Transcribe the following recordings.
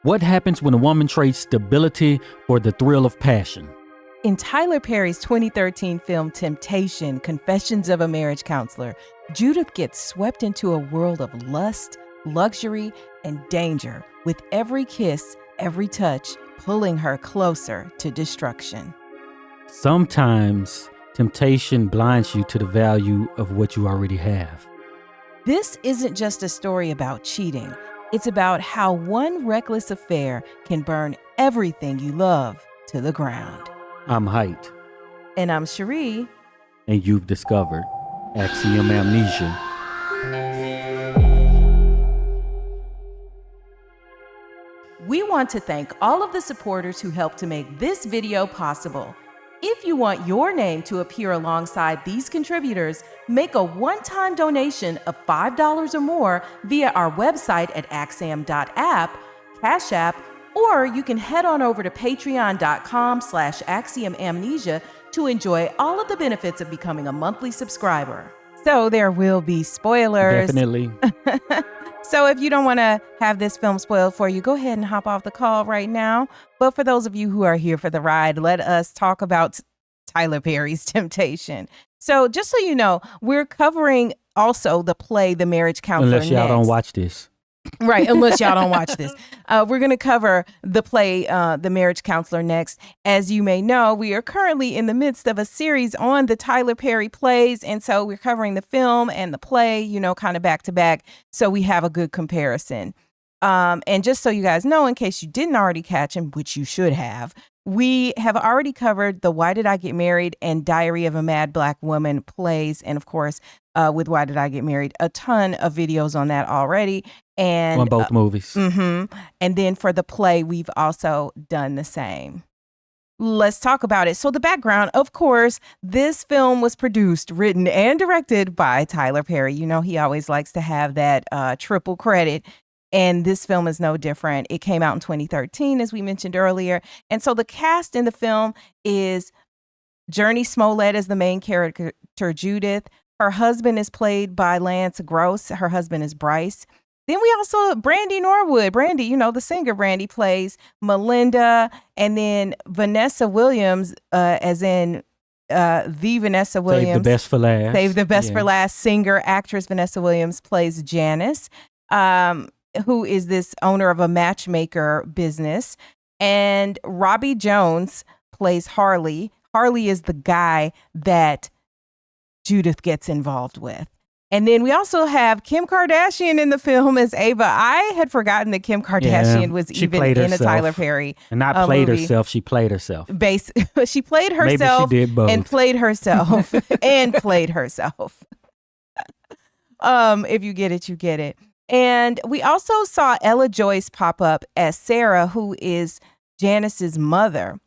What happens when a woman trades stability for the thrill of passion? In Tyler Perry's 2013 film Temptation, Confessions of a Marriage Counselor, Judith gets swept into a world of lust, luxury, and danger, with every kiss, every touch, pulling her closer to destruction. Sometimes temptation blinds you to the value of what you already have. This isn't just a story about cheating. It's about how one reckless affair can burn everything you love to the ground. I'm Heit. And I'm Cheri. And you've discovered Axiom Amnesia. We want to thank all of the supporters who helped to make this video possible. If you want your name to appear alongside these contributors, make a one-time donation of $5 or more via our website at axiom.app, Cash App, or you can head on over to patreon.com/axiomamnesia to enjoy all of the benefits of becoming a monthly subscriber. So there will be spoilers. Definitely. So if you don't want to have this film spoiled for you, go ahead and hop off the call right now. But for those of you who are here for the ride, let us talk about Tyler Perry's Temptation. So just so you know, we're covering also the play The Marriage Counselor Unless y'all don't watch this. Right, unless y'all don't watch this. We're going to cover the play, The Marriage Counselor, next. As you may know, we are currently in the midst of a series on the Tyler Perry plays. And so we're covering the film and the play, you know, kind of back to back. So we have a good comparison. And just so you guys know, in case you didn't already catch him, which you should have, we have already covered the Why Did I Get Married and Diary of a Mad Black Woman plays. And of course, with Why Did I Get Married, a ton of videos on that already. And on both movies. And then for the play, we've also done the same. Let's talk about it. So the background, of course, this film was produced, written, and directed by Tyler Perry. You know, he always likes to have that triple credit. And this film is no different. It came out in 2013, as we mentioned earlier. And so the cast in the film is Jurnee Smollett as the main character, Judith. Her husband is played by Lance Gross. Her husband is Bryce. Then we also, Brandy Norwood. Brandy, you know, the singer Brandy, plays Melinda. And then Vanessa Williams, as in the Vanessa Williams. Save the best for last. Save the best for last. Singer, actress Vanessa Williams plays Janice, who is this owner of a matchmaker business. And Robbie Jones plays Harley. Harley is the guy that Judith gets involved with. And then we also have Kim Kardashian in the film as Ava. I had forgotten that Kim Kardashian was even in a Tyler Perry and not played movie. herself. She played herself. She played herself. Maybe she did both. And played herself and played herself. If you get it, you get it. And we also saw Ella Joyce pop up as Sarah, who is Janice's mother.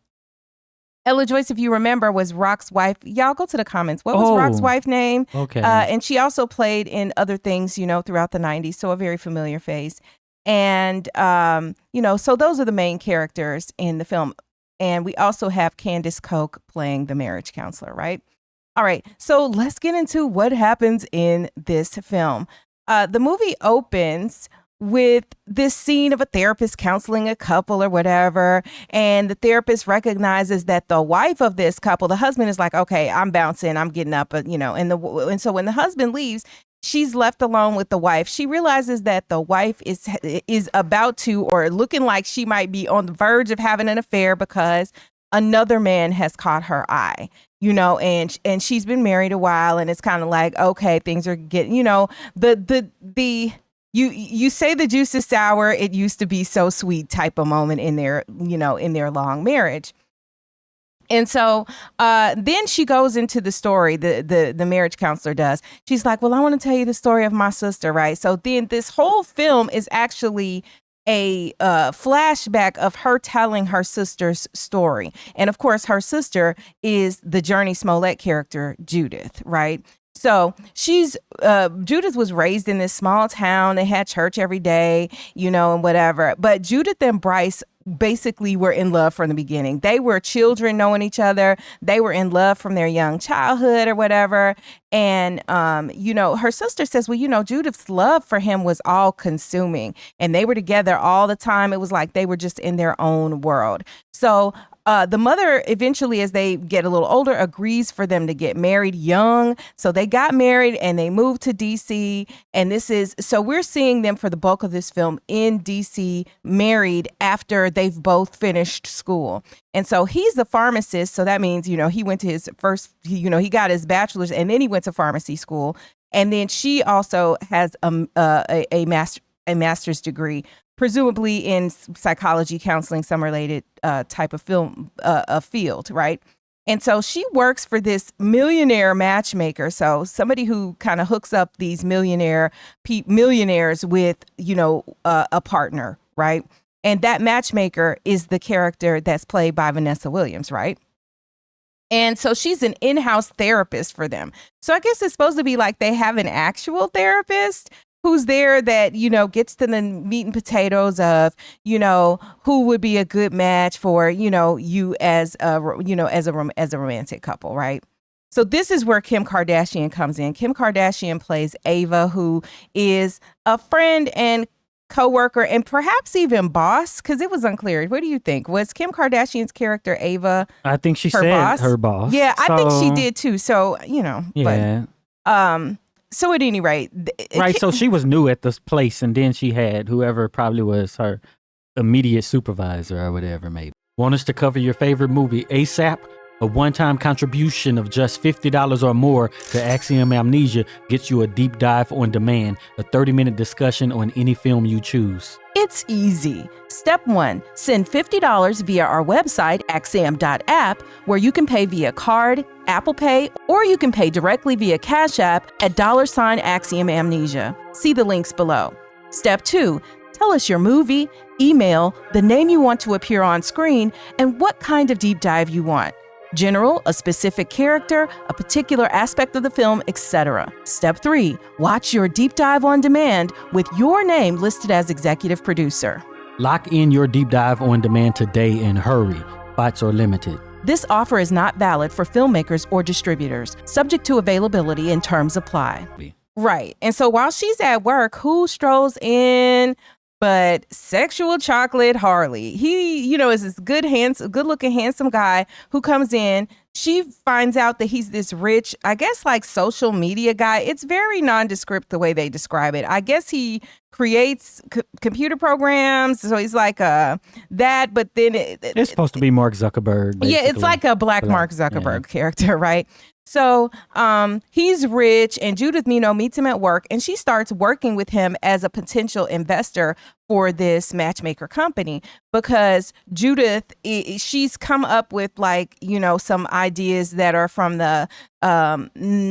Ella Joyce, if you remember, was Rock's wife. Y'all go to the comments. What was Rock's wife's name? Okay. And she also played in other things, you know, throughout the 90s. So a very familiar face. And, you know, so those are the main characters in the film. And we also have Candace Koch playing the marriage counselor, right? All right. So let's get into what happens in this film. The movie opens with this scene of a therapist counseling a couple or whatever. And the therapist recognizes that the wife of this couple, the husband is like, okay, I'm bouncing, I'm getting up, you know, and so when the husband leaves, she's left alone with the wife. She realizes that the wife is about to, or looking like she might be on the verge of having an affair because another man has caught her eye, you know, and she's been married a while, and it's kind of like, okay, things are getting, you know, You say the juice is sour, it used to be so sweet type of moment in their, you know, in their long marriage. And so then she goes into the story, the marriage counselor does. She's like, well, I want to tell you the story of my sister, right? So then this whole film is actually a flashback of her telling her sister's story. And of course, her sister is the Jurnee Smollett character, Judith, right? So Judith was raised in this small town. They had church every day, you know, and whatever. But Judith and Bryce basically were in love from the beginning. They were children knowing each other. They were in love from their young childhood or whatever. And, her sister says, well, Judith's love for him was all consuming, and they were together all the time. It was like they were just in their own world. So the mother eventually, as they get a little older, agrees for them to get married young. So they got married and they moved to DC. And so we're seeing them for the bulk of this film in DC, married after they've both finished school. And so he's the pharmacist. So that means, he went to his first, he got his bachelor's and then he went to pharmacy school. And then she also has a master's degree, presumably in psychology, counseling, some related type of field, right? And so she works for this millionaire matchmaker. So somebody who kind of hooks up these millionaires with, a partner, right? And that matchmaker is the character that's played by Vanessa Williams, right? And so she's an in-house therapist for them. So I guess it's supposed to be like they have an actual therapist who's there that, gets to the meat and potatoes of, who would be a good match for, you as a romantic couple, right? So this is where Kim Kardashian comes in. Kim Kardashian plays Ava, who is a friend and co-worker and perhaps even boss, because it was unclear. What do you think? Was Kim Kardashian's character Ava? I think she said boss? her boss. Yeah, I think she did too. So, yeah. But, so at any rate, right. So she was new at this place, and then she had whoever probably was her immediate supervisor or whatever. Maybe want us to cover your favorite movie ASAP. A one-time contribution of just $50 or more to Axiom Amnesia gets you a deep dive on demand, a 30-minute discussion on any film you choose. It's easy. Step 1, send $50 via our website, axiom.app, where you can pay via card, Apple Pay, or you can pay directly via Cash App at $Axiom Amnesia. See the links below. Step 2, tell us your movie, email, the name you want to appear on screen, and what kind of deep dive you want. General, a specific character, a particular aspect of the film, etc. Step 3, watch your deep dive on demand with your name listed as executive producer. Lock in your deep dive on demand today and hurry. Spots are limited. This offer is not valid for filmmakers or distributors. Subject to availability and terms apply. Right. And so while she's at work, who strolls in but Sexual Chocolate Harley? He, is this good-looking, handsome guy who comes in. She finds out that he's this rich, I guess, like social media guy. It's very nondescript the way they describe it. I guess he creates computer programs. So he's like that, but then it's supposed to be Mark Zuckerberg. Basically. Yeah, it's like a black Mark Zuckerberg character, right? So he's rich, and Judith, meets him at work, and she starts working with him as a potential investor for this matchmaker company, because Judith, she's come up with some ideas that are from the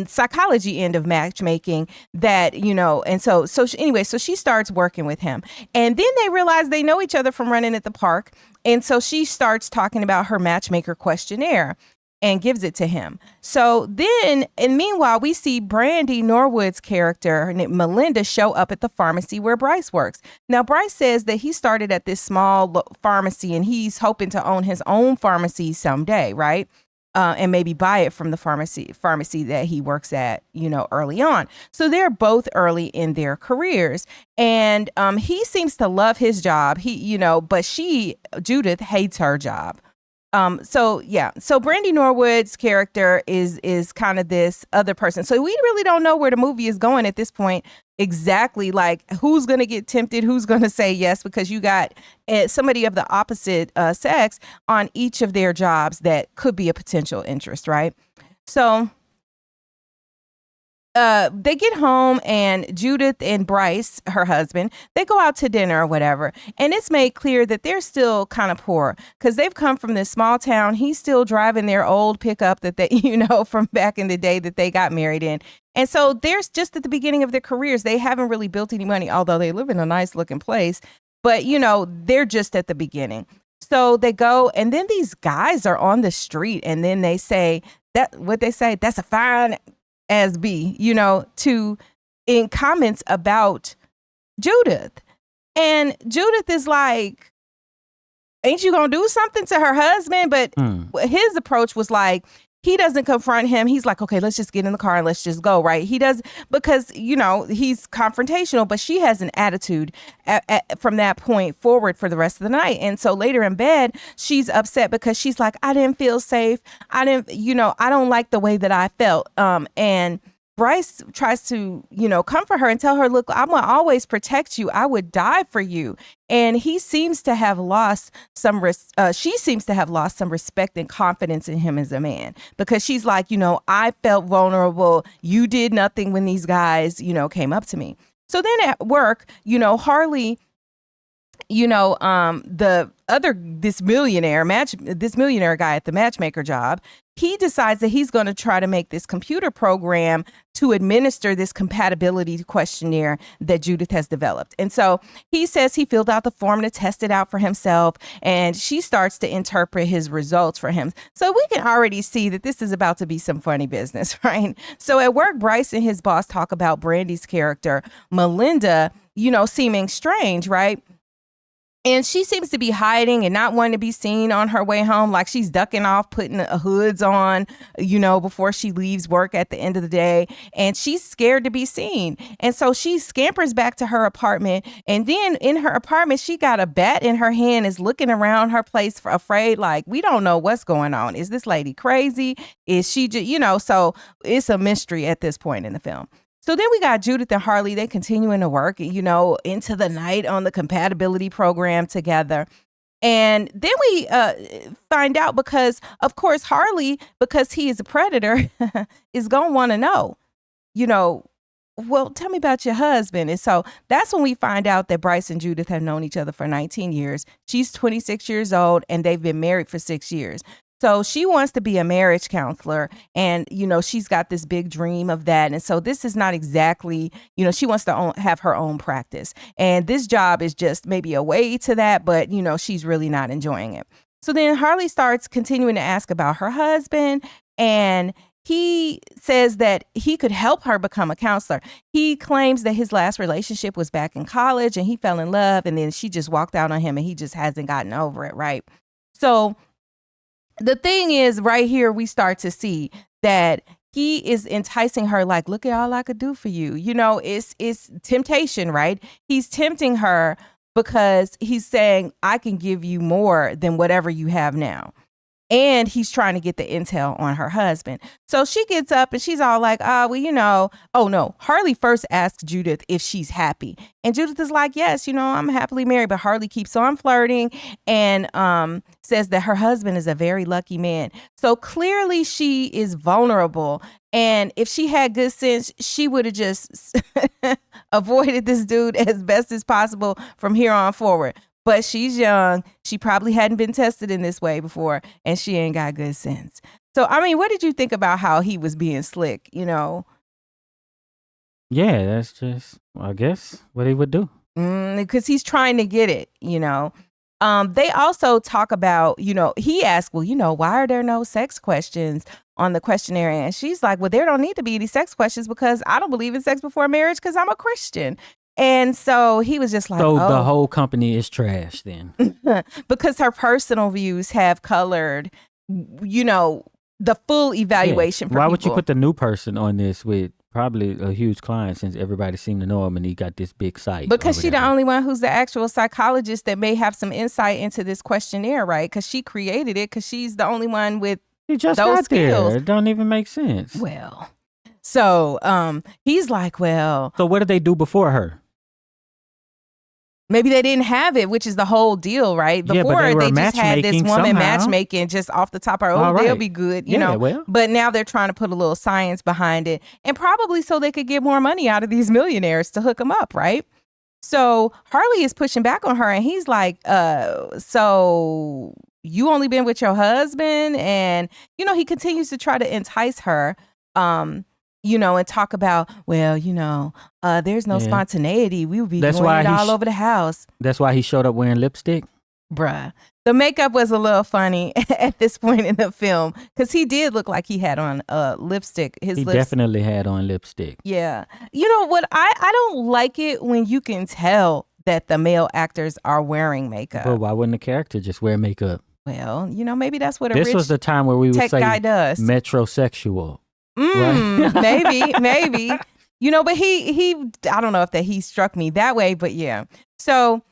psychology end of matchmaking that, and so she starts working with him, and then they realize they know each other from running at the park. And so she starts talking about her matchmaker questionnaire and gives it to him. So then, and meanwhile, we see Brandy Norwood's character, Melinda, show up at the pharmacy where Bryce works. Now, Bryce says that he started at this small pharmacy and he's hoping to own his own pharmacy someday, right? And maybe buy it from the pharmacy that he works at, early on. So they're both early in their careers. And he seems to love his job, but Judith hates her job. So Brandy Norwood's character is kind of this other person. So we really don't know where the movie is going at this point exactly, like who's going to get tempted, who's going to say yes, because you got somebody of the opposite sex on each of their jobs that could be a potential interest, right? So they get home, and Judith and Bryce, her husband, they go out to dinner or whatever. And it's made clear that they're still kind of poor because they've come from this small town. He's still driving their old pickup that they, from back in the day that they got married in. And so there's just at the beginning of their careers, they haven't really built any money, although they live in a nice looking place. But, they're just at the beginning. So they go, and then these guys are on the street, and then they say that's a fine as B, in comments about Judith. And Judith is like, ain't you gonna do something to her husband? But his approach was like, he doesn't confront him. He's like, okay, let's just get in the car and let's just go, right? He does, because, you know, he's confrontational, but she has an attitude from that point forward for the rest of the night. And so later in bed, she's upset because she's like, I didn't feel safe. I don't like the way that I felt. And Bryce tries to, comfort her and tell her, look, I'm going to always protect you. I would die for you. And he seems to have lost she seems to have lost some respect and confidence in him as a man, because she's like, I felt vulnerable. You did nothing when these guys, came up to me. So then at work, Harley, this millionaire guy at the matchmaker job, he decides that he's going to try to make this computer program to administer this compatibility questionnaire that Judith has developed. And so he says he filled out the form to test it out for himself, and she starts to interpret his results for him. So we can already see that this is about to be some funny business, right? So at work, Bryce and his boss talk about Brandy's character, Melinda, seeming strange, right? And she seems to be hiding and not wanting to be seen on her way home. Like she's ducking off, putting hoods on, before she leaves work at the end of the day. And she's scared to be seen. And so she scampers back to her apartment. And then in her apartment, she got a bat in her hand, is looking around her place afraid, like, we don't know what's going on. Is this lady crazy? Is she just, so it's a mystery at this point in the film. So then we got Judith and Harley. They continuing to work, into the night on the compatibility program together. And then we find out, because, of course, Harley, because he is a predator, is going to want to know, well, tell me about your husband. And so that's when we find out that Bryce and Judith have known each other for 19 years. She's 26 years old, and they've been married for 6 years. So she wants to be a marriage counselor, and, she's got this big dream of that. And so this is not exactly, she wants to have her own practice. And this job is just maybe a way to that, but, she's really not enjoying it. So then Harley starts continuing to ask about her husband, and he says that he could help her become a counselor. He claims that his last relationship was back in college, and he fell in love, and then she just walked out on him, and he just hasn't gotten over it, right? So the thing is, right here, we start to see that he is enticing her, like, look at all I could do for you. It's temptation, right? He's tempting her because he's saying, I can give you more than whatever you have now. And he's trying to get the intel on her husband. So she gets up and she's all like, oh no. Harley first asks Judith if she's happy. And Judith is like, yes, I'm happily married. But Harley keeps on flirting and says that her husband is a very lucky man. So clearly she is vulnerable. And if she had good sense, she would have just avoided this dude as best as possible from here on forward. But she's young. She probably hadn't been tested in this way before, and she ain't got good sense. So, what did you think about how he was being slick, Yeah, that's just, I guess, what he would do. Because he's trying to get it, They also talk about, he asked, well, why are there no sex questions on the questionnaire? And she's like, well, there don't need to be any sex questions because I don't believe in sex before marriage because I'm a Christian. And so he was just like, so the whole company is trash then. Because her personal views have colored, the full evaluation for Why people. would you put the new person on this with probably a huge client, since everybody seemed to know him and he got this big site? Because she's the only one who's the actual psychologist that may have some insight into this questionnaire, right? Because she created it, because she's the only one with he just those got skills. There. It don't even make sense. Well, so he's like, well. So what did they do before her? Maybe they didn't have it, which is the whole deal, right? Before they just had this woman matchmaking just off the top of her, they'll be good, you know. Well. But now they're trying to put a little science behind it, and probably so they could get more money out of these millionaires to hook them up, right? So Harley is pushing back on her, and he's like, so you only been with your husband? And, he continues to try to entice her, and talk about, there's no spontaneity. We would be doing it all over the house. That's why he showed up wearing lipstick? Bruh. The makeup was a little funny at this point in the film, because he did look like he had on lipstick. He definitely had on lipstick. Yeah. You know what? I don't like it when you can tell that the male actors are wearing makeup. But why wouldn't the character just wear makeup? Well, maybe that's what a This rich was the time where we would tech say guy does. metrosexual. Right? maybe. But he I don't know if that he struck me that way, but yeah. So,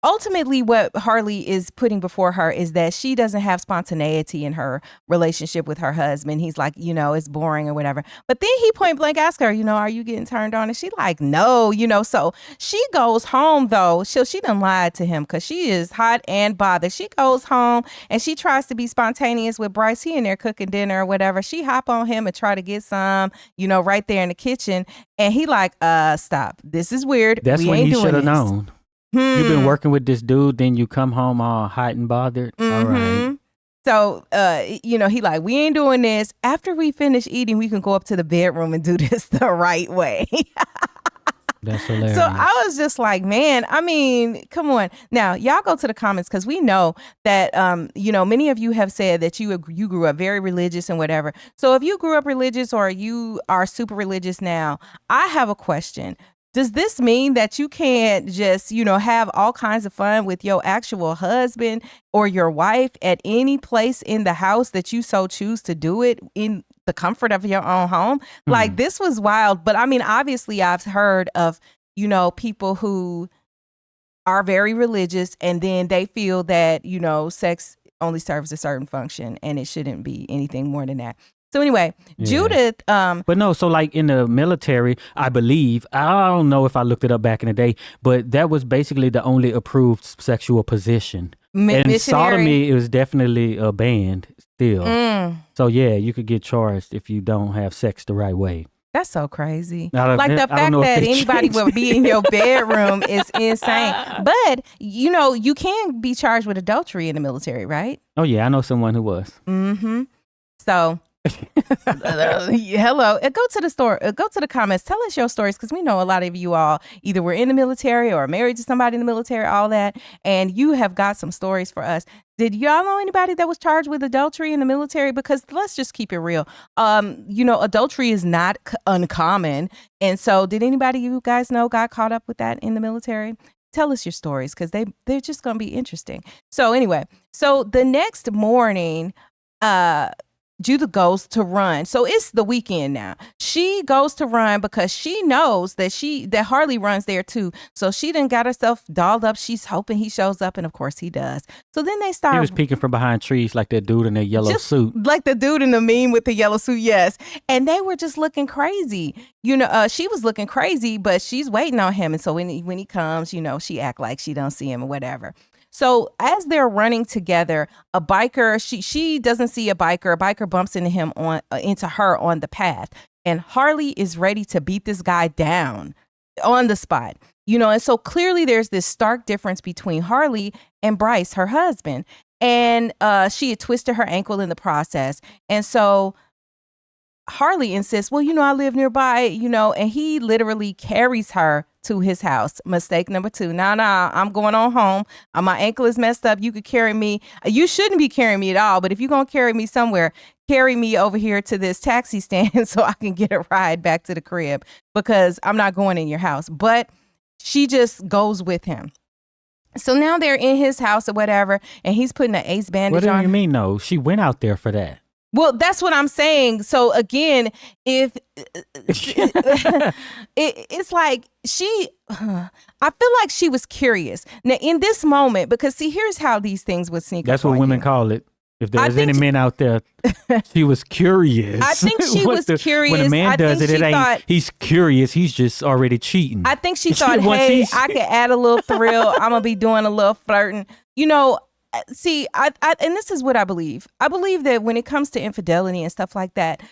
ultimately what Harley is putting before her is that she doesn't have spontaneity in her relationship with her husband. He's like, it's boring or whatever. But then he point blank asks her, are you getting turned on? And she like, no, so she goes home though. She done lied to him because she is hot and bothered. She goes home and she tries to be spontaneous with Bryce. He in there cooking dinner or whatever. She hop on him and try to get some, right there in the kitchen. And he like, stop. This is weird. That's we when ain't he doing should have this. known. You've been working with this dude, then you come home all hot and bothered. All right. So, he like, we ain't doing this. After we finish eating, we can go up to the bedroom and do this the right way. That's hilarious. So I was just like, man, I mean, come on. Now, y'all go to the comments because we know that, many of you have said that you grew up very religious and whatever. So if you grew up religious or you are super religious now, I have a question. Does this mean that you can't just, have all kinds of fun with your actual husband or your wife at any place in the house that you so choose to do it in the comfort of your own home? Like, this was wild. But I mean, obviously, I've heard of, people who are very religious and then they feel that, sex only serves a certain function and it shouldn't be anything more than that. So anyway, yeah. Judith. But no, so like in the military, I believe, I don't know if I looked it up back in the day, but that was basically the only approved sexual position. And sodomy is definitely a banned still. So yeah, you could get charged if you don't have sex the right way. That's so crazy. Like the fact that anybody would be in your bedroom is insane. But, you can be charged with adultery in the military, right? Oh yeah, I know someone who was. So... hello, go to the store, go to the comments, tell us your stories, because we know a lot of you all either were in the military or married to somebody in the military, all that, and you have got some stories for us. Did y'all know anybody that was charged with adultery in the military? Because let's just keep it real. Adultery is not uncommon. And so did anybody you guys know got caught up with that in the military? Tell us your stories, because they're just going to be interesting. So anyway, so the next morning, Judith goes to run. So it's the weekend now. She goes to run because she knows that Harley runs there too. So she done got herself dolled up. She's hoping he shows up, and of course he does. So then they start. He was peeking from behind trees like that dude in that yellow suit. Like the dude in the meme with the yellow suit, yes. And they were just looking crazy. She was looking crazy, but she's waiting on him. And so when he comes, she act like she don't see him or whatever. So as they're running together, a biker, she doesn't see a biker bumps into her on the path. And Harley is ready to beat this guy down on the spot. And so clearly there's this stark difference between Harley and Bryce, her husband. And she had twisted her ankle in the process. And so Harley insists, well, I live nearby, and he literally carries her to his house. Mistake number 2. Nah, I'm going on home. My ankle is messed up. You could carry me. You shouldn't be carrying me at all, but if you're going to carry me somewhere, carry me over here to this taxi stand so I can get a ride back to the crib, because I'm not going in your house. But she just goes with him. So now they're in his house or whatever, and he's putting an ace bandage on. What do you mean, no? She went out there for that. Well, that's what I'm saying. So again, if it's like I feel like she was curious. Now in this moment, because see, here's how these things would sneak up. That's what women call it. If there's any men out there, she was curious. I think she was curious. When a man does it, he's curious. He's just already cheating. I think she thought, hey, I could add a little thrill. I'm going to be doing a little flirting. See, I and this is what I believe. I believe that when it comes to infidelity and stuff like that,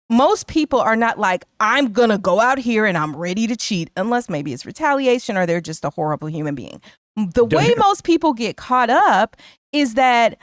most people are not like, I'm going to go out here and I'm ready to cheat, unless maybe it's retaliation or they're just a horrible human being. The way most people get caught up is that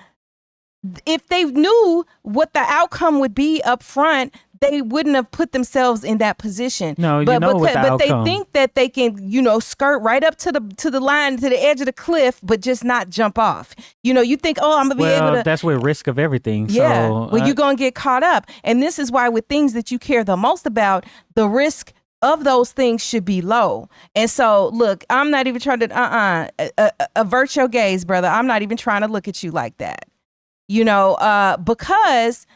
if they knew what the outcome would be up front, they wouldn't have put themselves in that position. No, but outcome. They think that they can, skirt right up to the line, to the edge of the cliff, but just not jump off. You think, oh, I'm gonna be able to. That's with risk of everything. Yeah. So, you're gonna get caught up, and this is why with things that you care the most about, the risk of those things should be low. And so, look, I'm not even trying to, avert your gaze, brother. I'm not even trying to look at you like that, because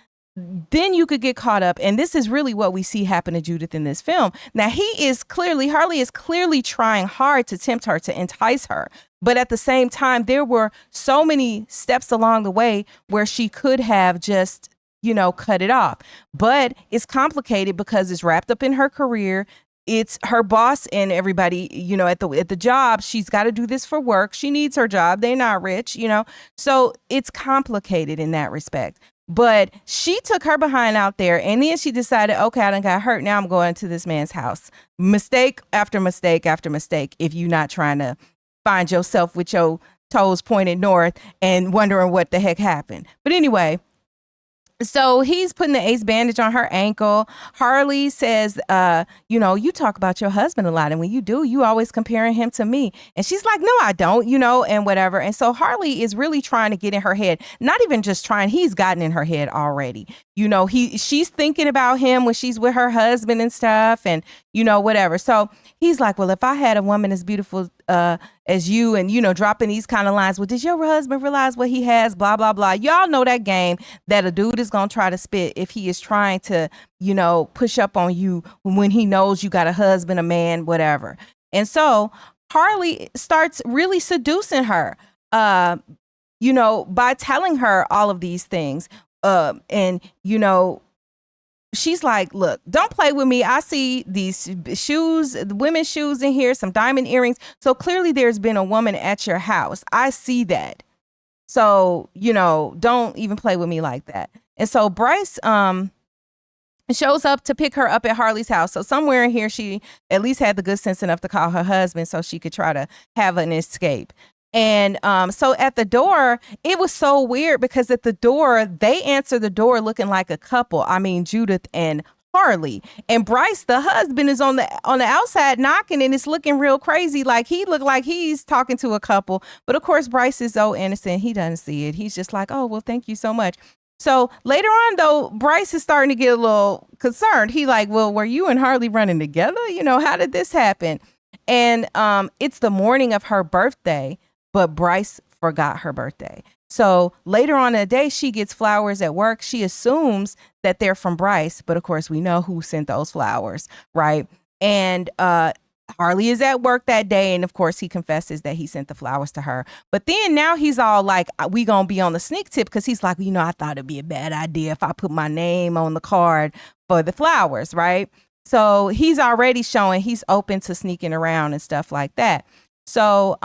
then you could get caught up. And this is really what we see happen to Judith in this film. Now, Harley is clearly trying hard to tempt her, to entice her. But at the same time, there were so many steps along the way where she could have just, cut it off. But it's complicated because it's wrapped up in her career. It's her boss and everybody, at the job. She's got to do this for work. She needs her job. They're not rich, So it's complicated in that respect. But she took her behind out there, and then she decided, okay, I done got hurt. Now I'm going to this man's house. Mistake after mistake after mistake if you're not trying to find yourself with your toes pointed north and wondering what the heck happened. But anyway, so he's putting the ace bandage on her ankle. Harley says, you talk about your husband a lot. And when you do, you always comparing him to me. And she's like, no, I don't, and whatever. And so Harley is really trying to get in her head. Not even just trying. He's gotten in her head already. She's thinking about him when she's with her husband and stuff and, whatever. So he's like, well, if I had a woman as beautiful as you and, dropping these kind of lines, well, does your husband realize what he has? Blah, blah, blah. Y'all know that game that a dude is going to try to spit if he is trying to, push up on you when he knows you got a husband, a man, whatever. And so Harley starts really seducing her, by telling her all of these things. She's like, look, don't play with me. I see these shoes, the women's shoes in here, some diamond earrings. So clearly there's been a woman at your house. I see that. So, don't even play with me like that. And so Bryce shows up to pick her up at Harley's house. So somewhere in here, she at least had the good sense enough to call her husband so she could try to have an escape. And so at the door, it was so weird because at the door, they answer the door looking like a couple. I mean, Judith and Harley. And Bryce, the husband, is on the outside knocking, and it's looking real crazy. Like he looked like he's talking to a couple. But of course, Bryce is so innocent. He doesn't see it. He's just like, oh, well, thank you so much. So later on, though, Bryce is starting to get a little concerned. He like, well, were you and Harley running together? How did this happen? And it's the morning of her birthday. But Bryce forgot her birthday. So later on in the day, she gets flowers at work. She assumes that they're from Bryce. But of course, we know who sent those flowers, right? And Harley is at work that day. And of course, he confesses that he sent the flowers to her. But then now he's all like, we going to be on the sneak tip because he's like, I thought it'd be a bad idea if I put my name on the card for the flowers, right? So he's already showing he's open to sneaking around and stuff like that. So,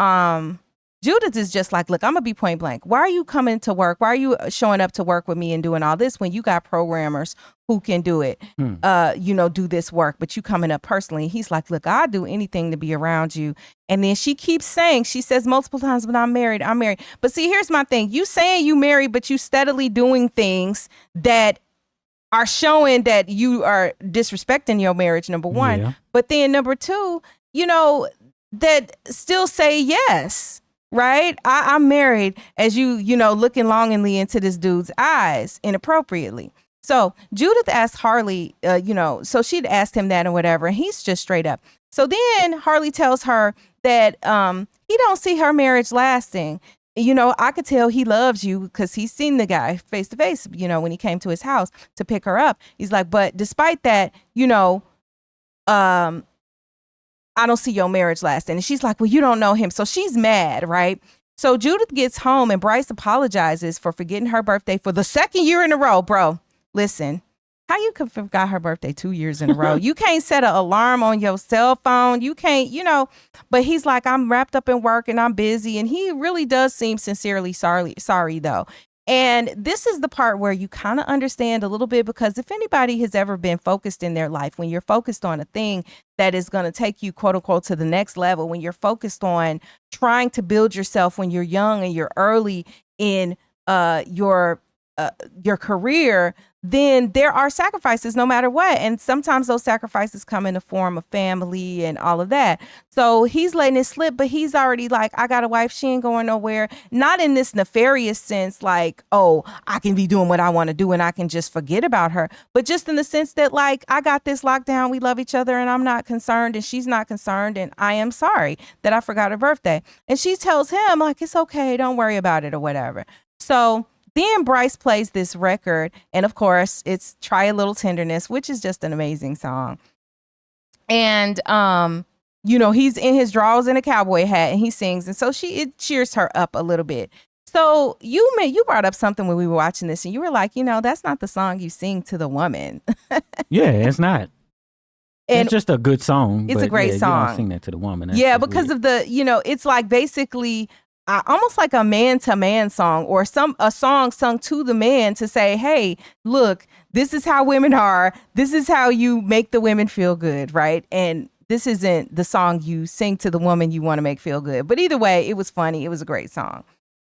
Judith is just like, look, I'm going to be point blank. Why are you coming to work? Why are you showing up to work with me and doing all this when you got programmers who can do it, do this work, but you coming up personally? He's like, look, I'll do anything to be around you. And then she keeps saying, she says multiple times, but I'm married. But see, here's my thing. You saying you married, but you steadily doing things that are showing that you are disrespecting your marriage, number one. Yeah. But then number two, that still say yes. Right? I'm married as you looking longingly into this dude's eyes inappropriately. So Judith asked Harley, so she'd asked him that and whatever. And he's just straight up. So then Harley tells her that he don't see her marriage lasting. I could tell he loves you because he's seen the guy face to face, when he came to his house to pick her up. He's like, but despite that, I don't see your marriage lasting. And she's like, well, you don't know him. So she's mad, right? So Judith gets home and Bryce apologizes for forgetting her birthday for the second year in a row. Bro, listen, how you could forgot her birthday 2 years in a row? You can't set an alarm on your cell phone. You can't, but he's like, I'm wrapped up in work and I'm busy. And he really does seem sincerely sorry though. And this is the part where you kind of understand a little bit, because if anybody has ever been focused in their life, when you're focused on a thing that is going to take you, quote unquote, to the next level, when you're focused on trying to build yourself when you're young and you're early in your your career, then there are sacrifices no matter what. And sometimes those sacrifices come in the form of family and all of that. So he's letting it slip, but he's already like, I got a wife. She ain't going nowhere. Not in this nefarious sense, like, oh, I can be doing what I want to do and I can just forget about her. But just in the sense that, like, I got this locked down. We love each other and I'm not concerned and she's not concerned. And I am sorry that I forgot her birthday. And she tells him, like, it's okay. Don't worry about it or whatever. So then Bryce plays this record, and of course, it's Try a Little Tenderness, which is just an amazing song. And, he's in his drawers and a cowboy hat, and he sings, and so it cheers her up a little bit. So you brought up something when we were watching this, and you were like, that's not the song you sing to the woman. Yeah, it's not. And it's just a good song. It's a great song. You don't sing that to the woman. That's because weird. of the, it's like basically almost like a man-to-man song, or a song sung to the man to say, hey, look, this is how women are. This is how you make the women feel good, right? And this isn't the song you sing to the woman you want to make feel good. But either way, it was funny. It was a great song.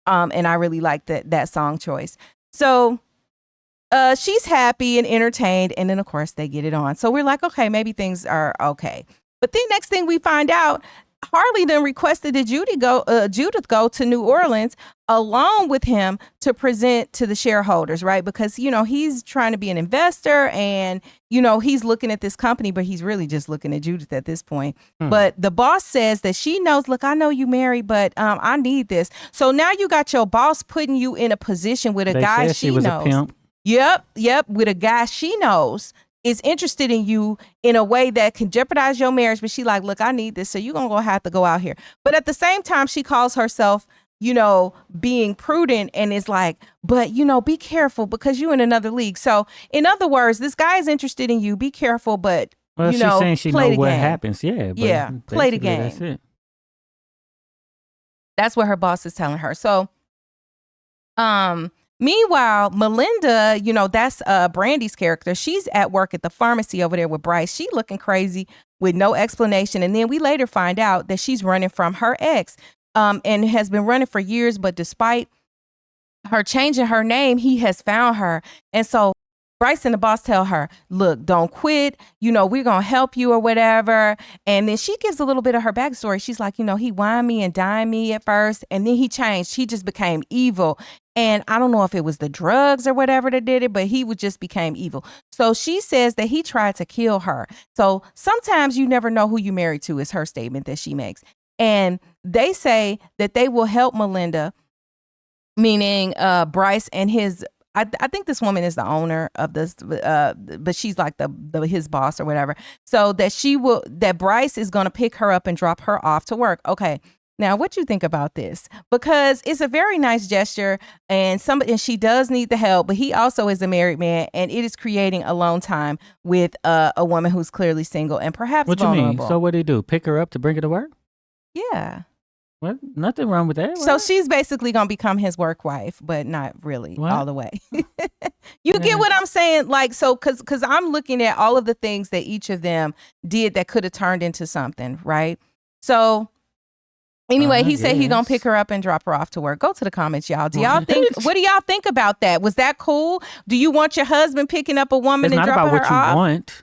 And I really liked that song choice. So she's happy and entertained. And then, of course, they get it on. So we're like, okay, maybe things are okay. But then next thing we find out, Harley then requested that Judith go to New Orleans along with him to present to the shareholders, right? Because, he's trying to be an investor and, he's looking at this company, but he's really just looking at Judith at this point. But the boss says that she knows, look, I know you married, but I need this. So now you got your boss putting you in a position with a guy she knows. A pimp. Yep. With a guy she knows is interested in you in a way that can jeopardize your marriage. But she like, look, I need this. So you're going to have to go out here. But at the same time, she calls herself, being prudent and is like, but, be careful because you're in another league. So in other words, this guy is interested in you. Be careful, but, she's saying she knows what happens. Yeah. Yeah. Play the game. That's it. That's what her boss is telling her. So, meanwhile, Melinda, that's Brandy's character. She's at work at the pharmacy over there with Bryce. She looking crazy with no explanation. And then we later find out that she's running from her ex and has been running for years. But despite her changing her name, he has found her. And so Bryce and the boss tell her, look, don't quit. We're going to help you or whatever. And then she gives a little bit of her backstory. She's like, he wined me and dined me at first. And then he changed. He just became evil. And I don't know if it was the drugs or whatever that did it, but he just became evil. So she says that he tried to kill her. So sometimes you never know who you married to is her statement that she makes. And they say that they will help Melinda, meaning Bryce and his, I think this woman is the owner of this, but she's like his boss or whatever. So that Bryce is going to pick her up and drop her off to work. Okay. Now, what you think about this? Because it's a very nice gesture and she does need the help, but he also is a married man and it is creating alone time with a woman who's clearly single and perhaps vulnerable. What you mean? So what do he do? Pick her up to bring her to work? Yeah. What? Nothing wrong with that. So she's basically going to become his work wife, but not really all the way. You get what I'm saying? Like, so because I'm looking at all of the things that each of them did that could have turned into something, right? So anyway, he said he's going to pick her up and drop her off to work. Go to the comments, y'all. What do y'all think about that? Was that cool? Do you want your husband picking up a woman and dropping her off? It's not about what you want.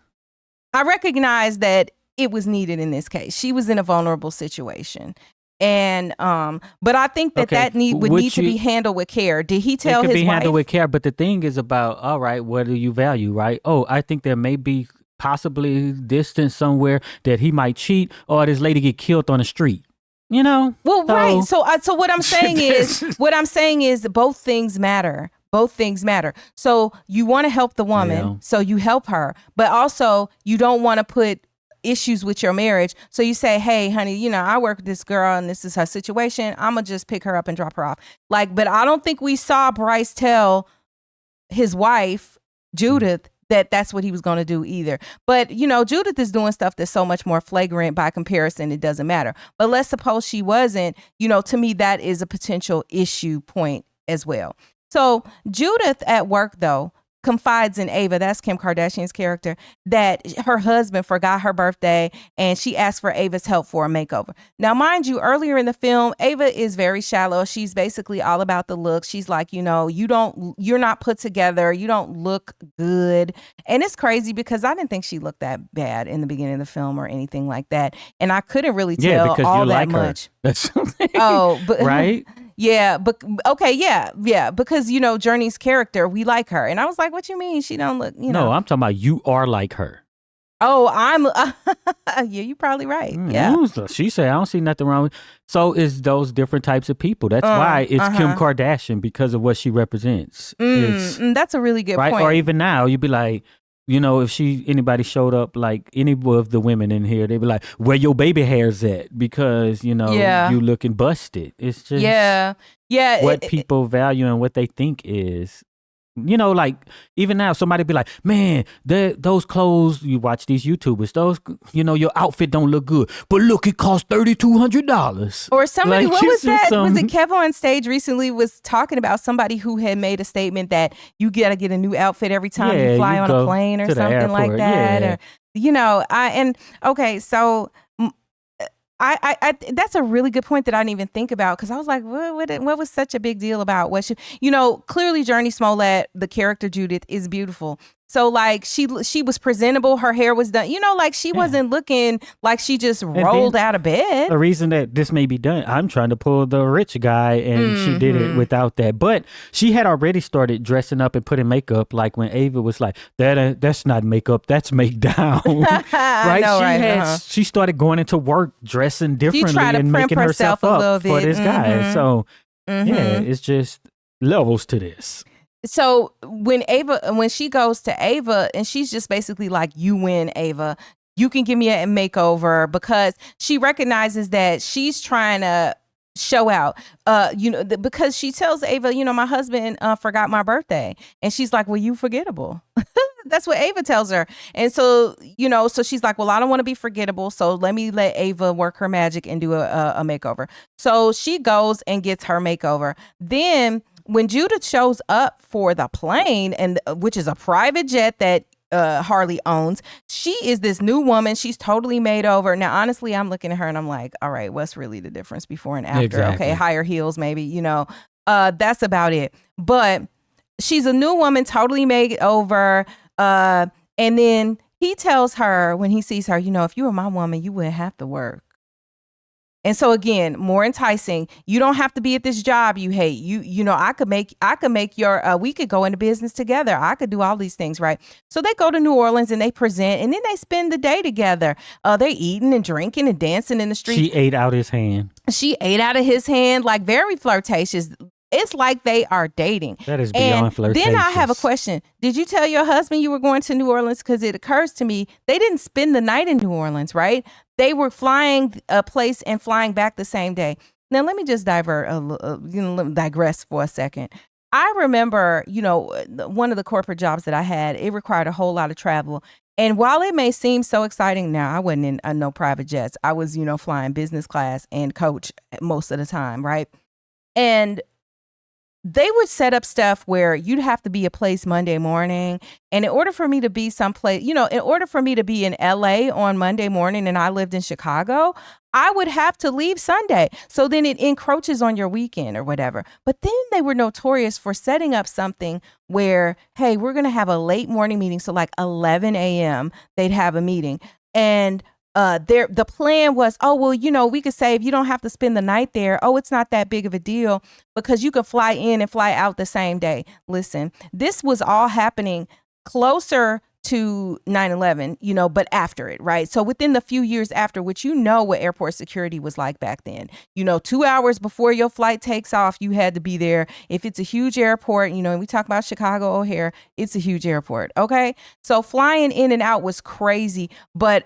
I recognize that it was needed in this case. She was in a vulnerable situation. And but I think that would need to be handled with care. Did he tell his wife? It could be handled with care, but the thing is about, all right, what do you value, right? Oh, I think there may be possibly distance somewhere that he might cheat or this lady get killed on the street. Well, right. So what I'm saying is both things matter. Both things matter. So you want to help the woman, so you help her, but also you don't want to put issues with your marriage. So you say, hey, honey, I work with this girl and this is her situation. I'm going to just pick her up and drop her off. But I don't think we saw Bryce tell his wife, Judith, that that's what he was going to do either. But, Judith is doing stuff that's so much more flagrant by comparison. It doesn't matter. But let's suppose she wasn't, to me, that is a potential issue point as well. So Judith at work, though, confides in Ava, that's Kim Kardashian's character, that her husband forgot her birthday and she asked for Ava's help for a makeover. Now, mind you, earlier in the film, Ava is very shallow. She's basically all about the look. She's like, you're not put together. You don't look good. And it's crazy because I didn't think she looked that bad in the beginning of the film or anything like that. And I couldn't really tell all that much. That's oh, but right. Yeah, but okay, yeah, because Journey's character, we like her, and I was like, "What you mean she don't look?" No, I'm talking about you are like her. Oh, I'm. Yeah, you're probably right. Yeah, she said I don't see nothing wrong. So it's those different types of people. That's why it's Kim Kardashian because of what she represents. That's a really good point. Or even now, you'd be like, if anybody showed up, like any of the women in here, they'd be like, where your baby hair's at? Because, you looking busted. It's just what people value and what they think is. Like even now somebody be like, man, those clothes, you watch these YouTubers, those, your outfit don't look good, but look, it costs $3,200. Or somebody, what was that? Was it Kev on stage recently was talking about somebody who had made a statement that you got to get a new outfit every time you fly on a plane or something like that. Or, I that's a really good point that I didn't even think about because I was like, what was such a big deal about what she, clearly Journey Smollett, the character Judith, is beautiful. So like she was presentable, her hair was done, like she wasn't looking like she just rolled out of bed. The reason that this may be done, I'm trying to pull the rich guy and she did it without that. But she had already started dressing up and putting makeup like when Ava was like, that's not makeup, that's make down. Right? She started going into work dressing differently and making herself up for this guy. So yeah, it's just levels to this. So when she goes to Ava and she's just basically like, you win, Ava, you can give me a makeover, because she recognizes that she's trying to show out, because she tells Ava, my husband forgot my birthday. And she's like, well, you forgettable. That's what Ava tells her. And so, so she's like, well, I don't want to be forgettable. So let Ava work her magic and do a makeover. So she goes and gets her makeover. Then when Judith shows up for the plane, and which is a private jet that Harley owns, she is this new woman. She's totally made over. Now, honestly, I'm looking at her and I'm like, all right, what's really the difference before and after? Exactly. Okay, higher heels, maybe, that's about it. But she's a new woman, totally made over. And then he tells her when he sees her, if you were my woman, you wouldn't have to work. And so again, more enticing. You don't have to be at this job you hate. I could make your, we could go into business together. I could do all these things, right? So they go to New Orleans and they present, and then they spend the day together. They're eating and drinking and dancing in the streets. She ate out his hand. Like very flirtatious. It's like they are dating. That is beyond flirtatious. Then I have a question. Did you tell your husband you were going to New Orleans? Because it occurs to me, they didn't spend the night in New Orleans, right? They were flying a place and flying back the same day. Now, let me just digress for a second. I remember, one of the corporate jobs that I had, it required a whole lot of travel. And while it may seem so exciting now, I wasn't in no private jets. I was, flying business class and coach most of the time, right? And they would set up stuff where you'd have to be a place Monday morning. And in order for me to be someplace, in order for me to be in LA on Monday morning and I lived in Chicago, I would have to leave Sunday. So then it encroaches on your weekend or whatever. But then they were notorious for setting up something where, hey, we're going to have a late morning meeting. So like 11 a.m., they'd have a meeting. And the plan was, we could say if you don't have to spend the night there, it's not that big of a deal because you could fly in and fly out the same day. Listen, this was all happening closer to 9/11, but after it, right? So within the few years after, which what airport security was like back then, 2 hours before your flight takes off, you had to be there. If it's a huge airport, we talk about Chicago O'Hare, it's a huge airport. Okay. So flying in and out was crazy, but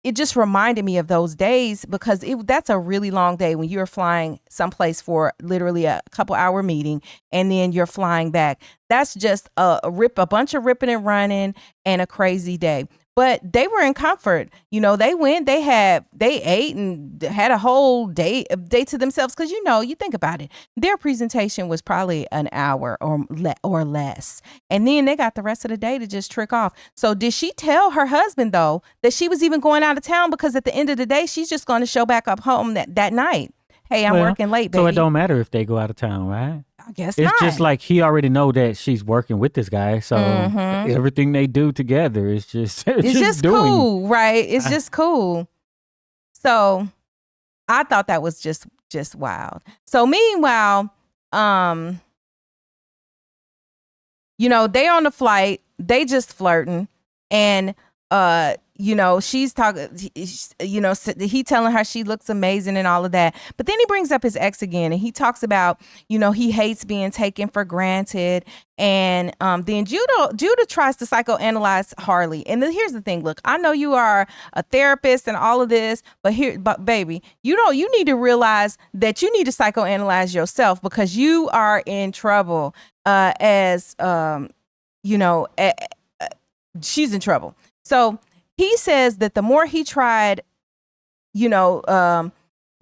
it just reminded me of those days because that's a really long day when you're flying someplace for literally a couple hour meeting and then you're flying back. That's just a bunch of ripping and running and a crazy day. but they were in comfort. You know, they ate and had a whole day to themselves. Cause you think about it, their presentation was probably an hour or less. And then they got the rest of the day to just trick off. So did she tell her husband though, that she was even going out of town? Because at the end of the day, she's just going to show back up home that night. Hey, I'm working late, baby. So it don't matter if they go out of town, right? I guess it's not. Just like he already know that she's working with this guy, so everything they do together is just it's just cool, right? It's just cool. So I thought that was just wild. So meanwhile, they on the flight, they just flirting, and she's talking, he telling her she looks amazing and all of that. But then he brings up his ex again, and he talks about, he hates being taken for granted. And then Judah tries to psychoanalyze Harley. And here's the thing. Look, I know you are a therapist and all of this, but baby, you need to realize that you need to psychoanalyze yourself, because you are in trouble. She's in trouble. So he says that the more he tried, the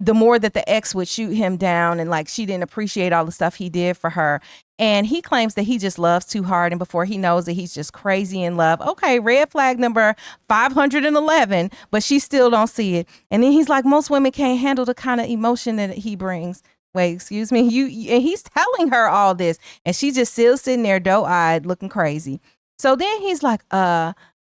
more that the ex would shoot him down, and like she didn't appreciate all the stuff he did for her. And he claims that he just loves too hard, and before he knows it, he's just crazy in love. Okay, red flag number 511, but she still don't see it. And then he's like, most women can't handle the kind of emotion that he brings. Wait, excuse me. And he's telling her all this, and she just still sitting there doe-eyed looking crazy. So then he's like,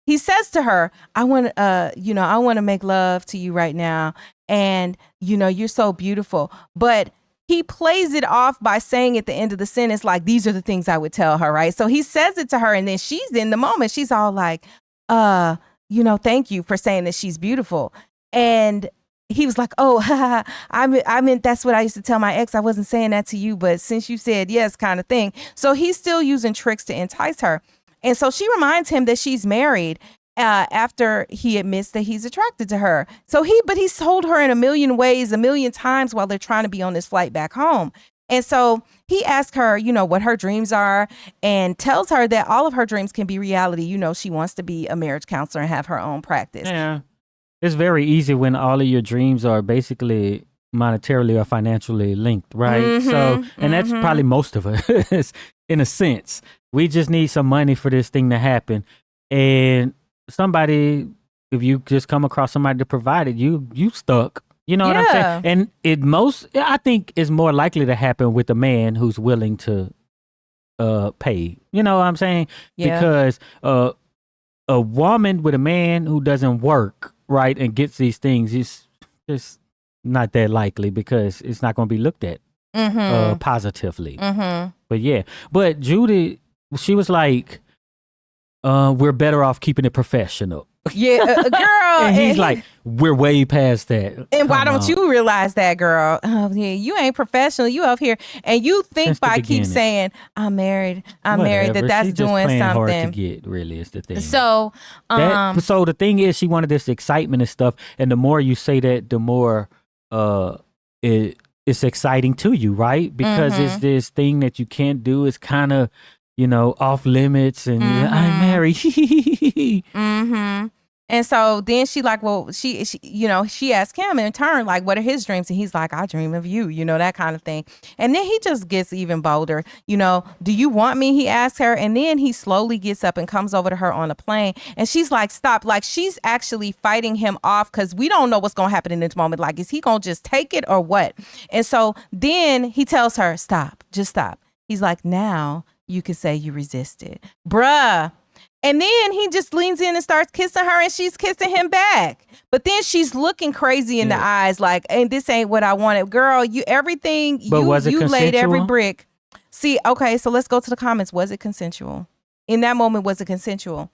he says to her, I want to make love to you right now. And, you're so beautiful. But he plays it off by saying at the end of the sentence, like, these are the things I would tell her. Right. So he says it to her, and then she's in the moment. She's all like, thank you for saying that she's beautiful. And he was like, oh, I meant that's what I used to tell my ex. I wasn't saying that to you, but since you said yes, kind of thing. So he's still using tricks to entice her. And so she reminds him that she's married after he admits that he's attracted to her. So he's told her in a million ways, a million times, while they're trying to be on this flight back home. And so he asks her, what her dreams are, and tells her that all of her dreams can be reality. She wants to be a marriage counselor and have her own practice. Yeah. It's very easy when all of your dreams are basically monetarily or financially linked, right? So, and that's probably most of us in a sense. We just need some money for this thing to happen. And somebody, if you just come across somebody to provide it, you stuck. You know what I'm saying? And I think is more likely to happen with a man who's willing to pay. You know what I'm saying? Yeah. Because a woman with a man who doesn't work, right, and gets these things, is just not that likely, because it's not going to be looked at positively. But yeah, but Judy, she was like, we're better off keeping it professional. Yeah, girl. And he's like, we're way past that. And why don't you realize that, girl? Oh, yeah, you ain't professional. You up here, and you think since by keep saying, I'm married, that's she doing just something. Hard to get, really, is the thing. So, so the thing is, she wanted this excitement and stuff, and the more you say that, the more it's exciting to you, right? Because it's this thing that you can't do. It's kind of, off limits, and I'm married. And so then she like, well, she asked him in turn, like, what are his dreams? And he's like, I dream of you, that kind of thing. And then he just gets even bolder. Do you want me? He asks her. And then he slowly gets up and comes over to her on a plane. And she's like, stop. Like, she's actually fighting him off, because we don't know what's going to happen in this moment. Like, is he going to just take it or what? And so then he tells her, stop, just stop. He's like, now you can say you resisted. Bruh. And then he just leans in and starts kissing her, and she's kissing him back. But then she's looking crazy in the eyes, like, and this ain't what I wanted. Girl, you laid every brick. See, okay, so let's go to the comments. Was it consensual? In that moment, was it consensual?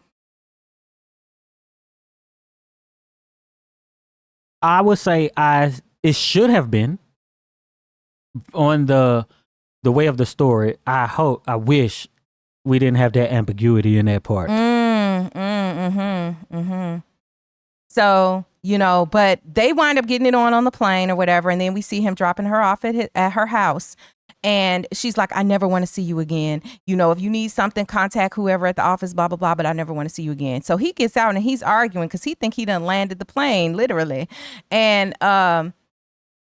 I would say it should have been. On the way of the story, I wish we didn't have that ambiguity in that part. So, but they wind up getting it on the plane or whatever. And then we see him dropping her off at her house. And she's like, I never want to see you again. You know, if you need something, contact whoever at the office, blah, blah, blah, but I never want to see you again. So he gets out and he's arguing because he think he done landed the plane, literally. And,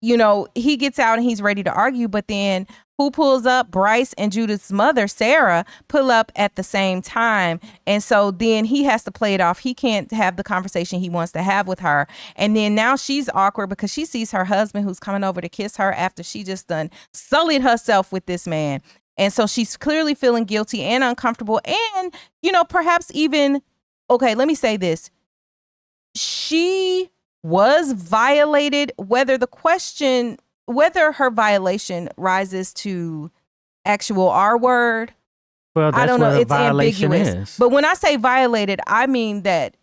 you know, he gets out and he's ready to argue, but then who pulls up? Bryce and Judith's mother, Sarah, pull up at the same time. And so then he has to play it off. He can't have the conversation he wants to have with her. And then now she's awkward because she sees her husband who's coming over to kiss her after she just done sullied herself with this man. And so she's clearly feeling guilty and uncomfortable. And, you know, perhaps even, okay, let me say this. She was violated, whether her violation rises to actual R word. Well, that's I don't know. what a It's violation ambiguous. is. But when I say violated, I mean that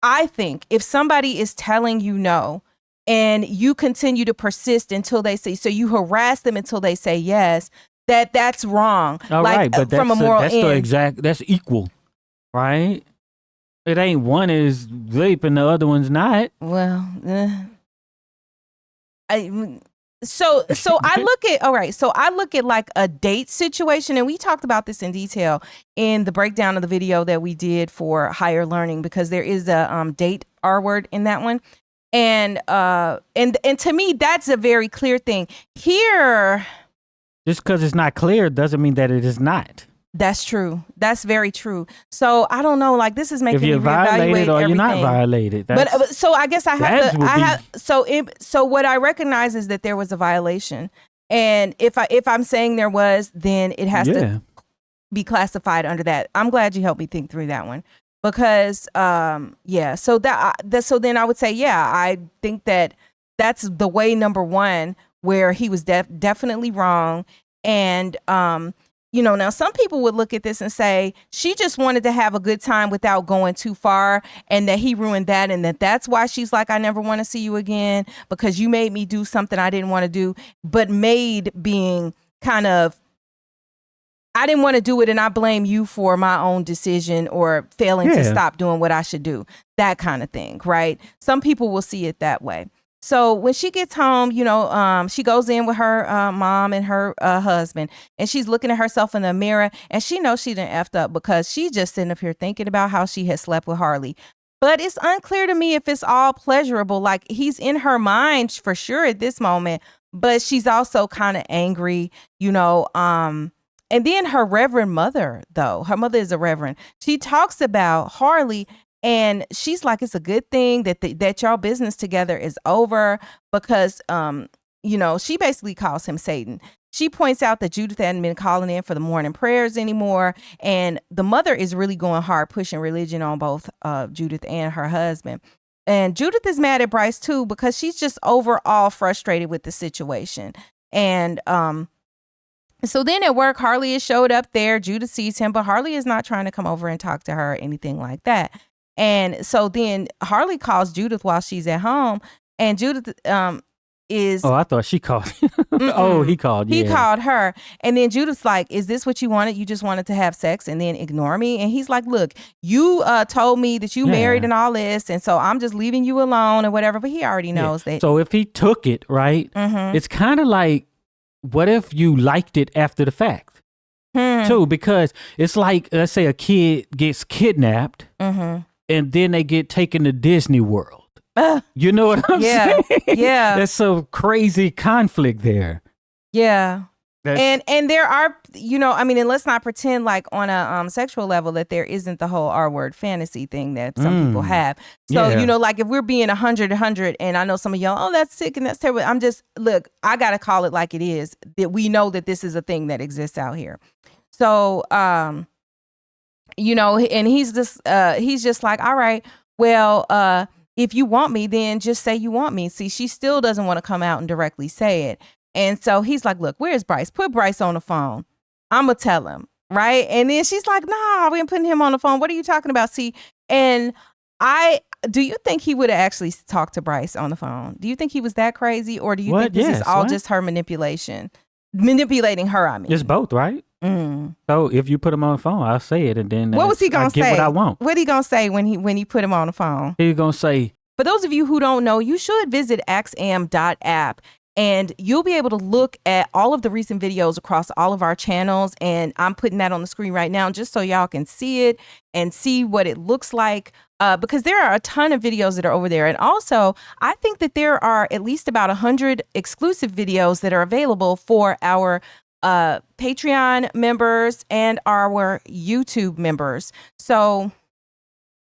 I think if somebody is telling you no and you continue to persist until they say, so you harass them until they say yes, that's wrong. All like, right, but from a moral end. that's equal, right? It ain't one is rape and the other one's not. Well, so I look at, all right, so I look at like a date situation, and we talked about this in detail in the breakdown of the video that we did for higher learning, because there is a date R word in that one. And to me, that's a very clear thing. Here, just because it's not clear doesn't mean that it is not. That's true. That's very true. So I don't know. Like, this is making if you're me reevaluate violated or everything. you're not violated. But so I guess I have to. So what I recognize is that there was a violation, and if I'm saying there was, then it has to be classified under that. I'm glad you helped me think through that one, because So so then I would say I think that that's the way number one where he was definitely wrong, and you know, now some people would look at this and say she just wanted to have a good time without going too far, and that he ruined that, and that's why she's like, I never want to see you again because you made me do something I didn't want to do. But made being kind of, I didn't want to do it and I blame you for my own decision or failing to stop doing what I should do. That kind of thing, right? Some people will see it that way. So when she gets home, you know, she goes in with her mom and her husband, and she's looking at herself in the mirror, and she knows she done effed up because she's just sitting up here thinking about how she had slept with Harley. But it's unclear to me if it's all pleasurable. Like, he's in her mind for sure at this moment, but she's also kind of angry, you know. And then her reverend mother, though, her mother is a reverend. She talks about Harley. And she's like, it's a good thing that y'all business together is over because, you know, she basically calls him Satan. She points out that Judith hadn't been calling in for the morning prayers anymore. And the mother is really going hard, pushing religion on both Judith and her husband. And Judith is mad at Bryce, too, because she's just overall frustrated with the situation. And so then at work, Harley has showed up there. Judith sees him, but Harley is not trying to come over and talk to her or anything like that. And so then Harley calls Judith while she's at home, and Judith is... Oh, I thought she called. Oh, he called. He called her. And then Judith's like, is this what you wanted? You just wanted to have sex and then ignore me? And he's like, look, you told me that you married and all this, and so I'm just leaving you alone or whatever. But he already knows that. So if he took it, right, it's kind of like, what if you liked it after the fact? Too, because it's like, let's say a kid gets kidnapped and then they get taken to Disney World. You know what I'm saying? Yeah. There's some crazy conflict there. Yeah. And there are, you know, I mean, and let's not pretend like on a sexual level that there isn't the whole R word fantasy thing that some people have. So, you know, like if we're being 100, and I know some of y'all, oh, that's sick and that's terrible. Look, I got to call it like it is, that we know that this is a thing that exists out here. So, you know, and he's just like, all right, well, if you want me, then just say you want me. See, she still doesn't want to come out and directly say it. And so he's like, look, where's Bryce? Put Bryce on the phone. I'm going to tell him. Right. And then she's like, nah, we ain't putting him on the phone. What are you talking about? See, and do you think he would have actually talked to Bryce on the phone? Do you think he was that crazy? Or do you think this is all just her manipulating her? I mean, it's both, right? So if you put him on the phone, I'll say it, and then what was he gonna say? Get what I want. What he gonna say when he put him on the phone? He's gonna say, for those of you who don't know, you should visit axiom.app And you'll be able to look at all of the recent videos across all of our channels. And I'm putting that on the screen right now just so y'all can see it and see what it looks like. Because there are a ton of videos that are over there. And also, I think that there are at least about 100 exclusive videos that are available for our Patreon members and our YouTube members. So,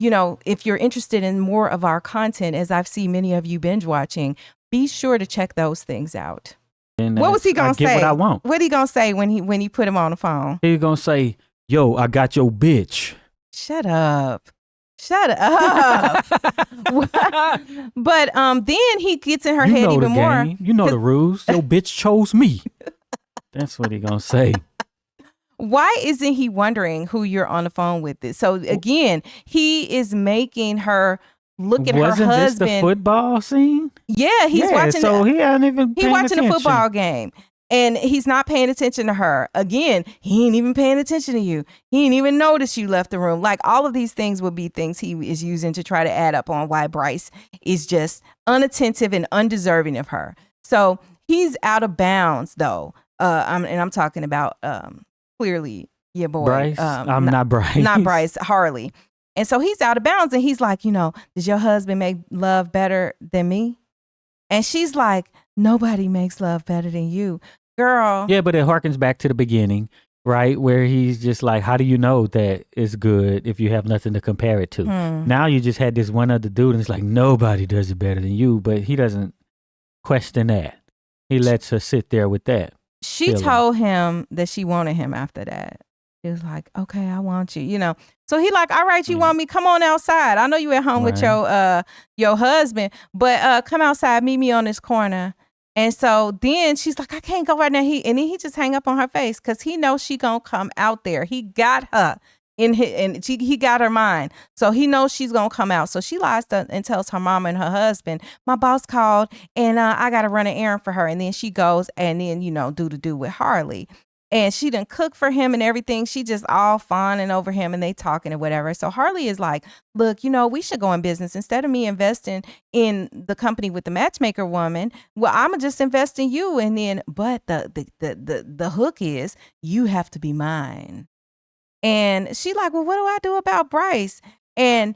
you know, if you're interested in more of our content, as I've seen many of you binge watching, be sure to check those things out. And What was he gonna say? Get what I want. What he gonna say when you put him on the phone? He gonna say, "Yo, I got your bitch." Shut up. But then he gets in her head even more. You know the rules. Your bitch chose me. That's what he gonna say. Why isn't he wondering who you're on the phone with? So again, he is making her look at her husband. Wasn't this the football scene? Yeah, he's watching. So he ain't even paying watching attention. a football game. And he's not paying attention to her. Again, he ain't even paying attention to you. He ain't even noticed you left the room. Like, all of these things would be things he is using to try to add up on why Bryce is just unattentive and undeserving of her. So he's out of bounds, though. I'm talking about clearly your boy. Bryce? Not Bryce. Not Bryce, Harley. And so he's out of bounds, and he's like, you know, does your husband make love better than me? And she's like, nobody makes love better than you. Girl. Yeah, but it harkens back to the beginning, right? Where he's just like, how do you know that it's good if you have nothing to compare it to? Now you just had this one other dude, and it's like, nobody does it better than you, but he doesn't question that. He lets her sit there with that. She told him that she wanted him after that. He was like, okay, I want you, you know. So he like, all right, you want me? Come on outside. I know you at home with your husband, but come outside, meet me on this corner. And so then she's like, I can't go right now. And then he just hang up on her face because he knows she gonna come out there. He got her in his, and he got her mind. So he knows she's gonna come out. So she lies and tells her mama and her husband, my boss called and I gotta run an errand for her. And then she goes and then, you know, do with Harley. And she done cook for him and everything. She just all fawning over him and they talking and whatever. So Harley is like, look, you know, we should go in business. Instead of me investing in the company with the matchmaker woman, well, I'm going to just invest in you. And then, but the hook is you have to be mine. And she like, well, what do I do about Bryce? And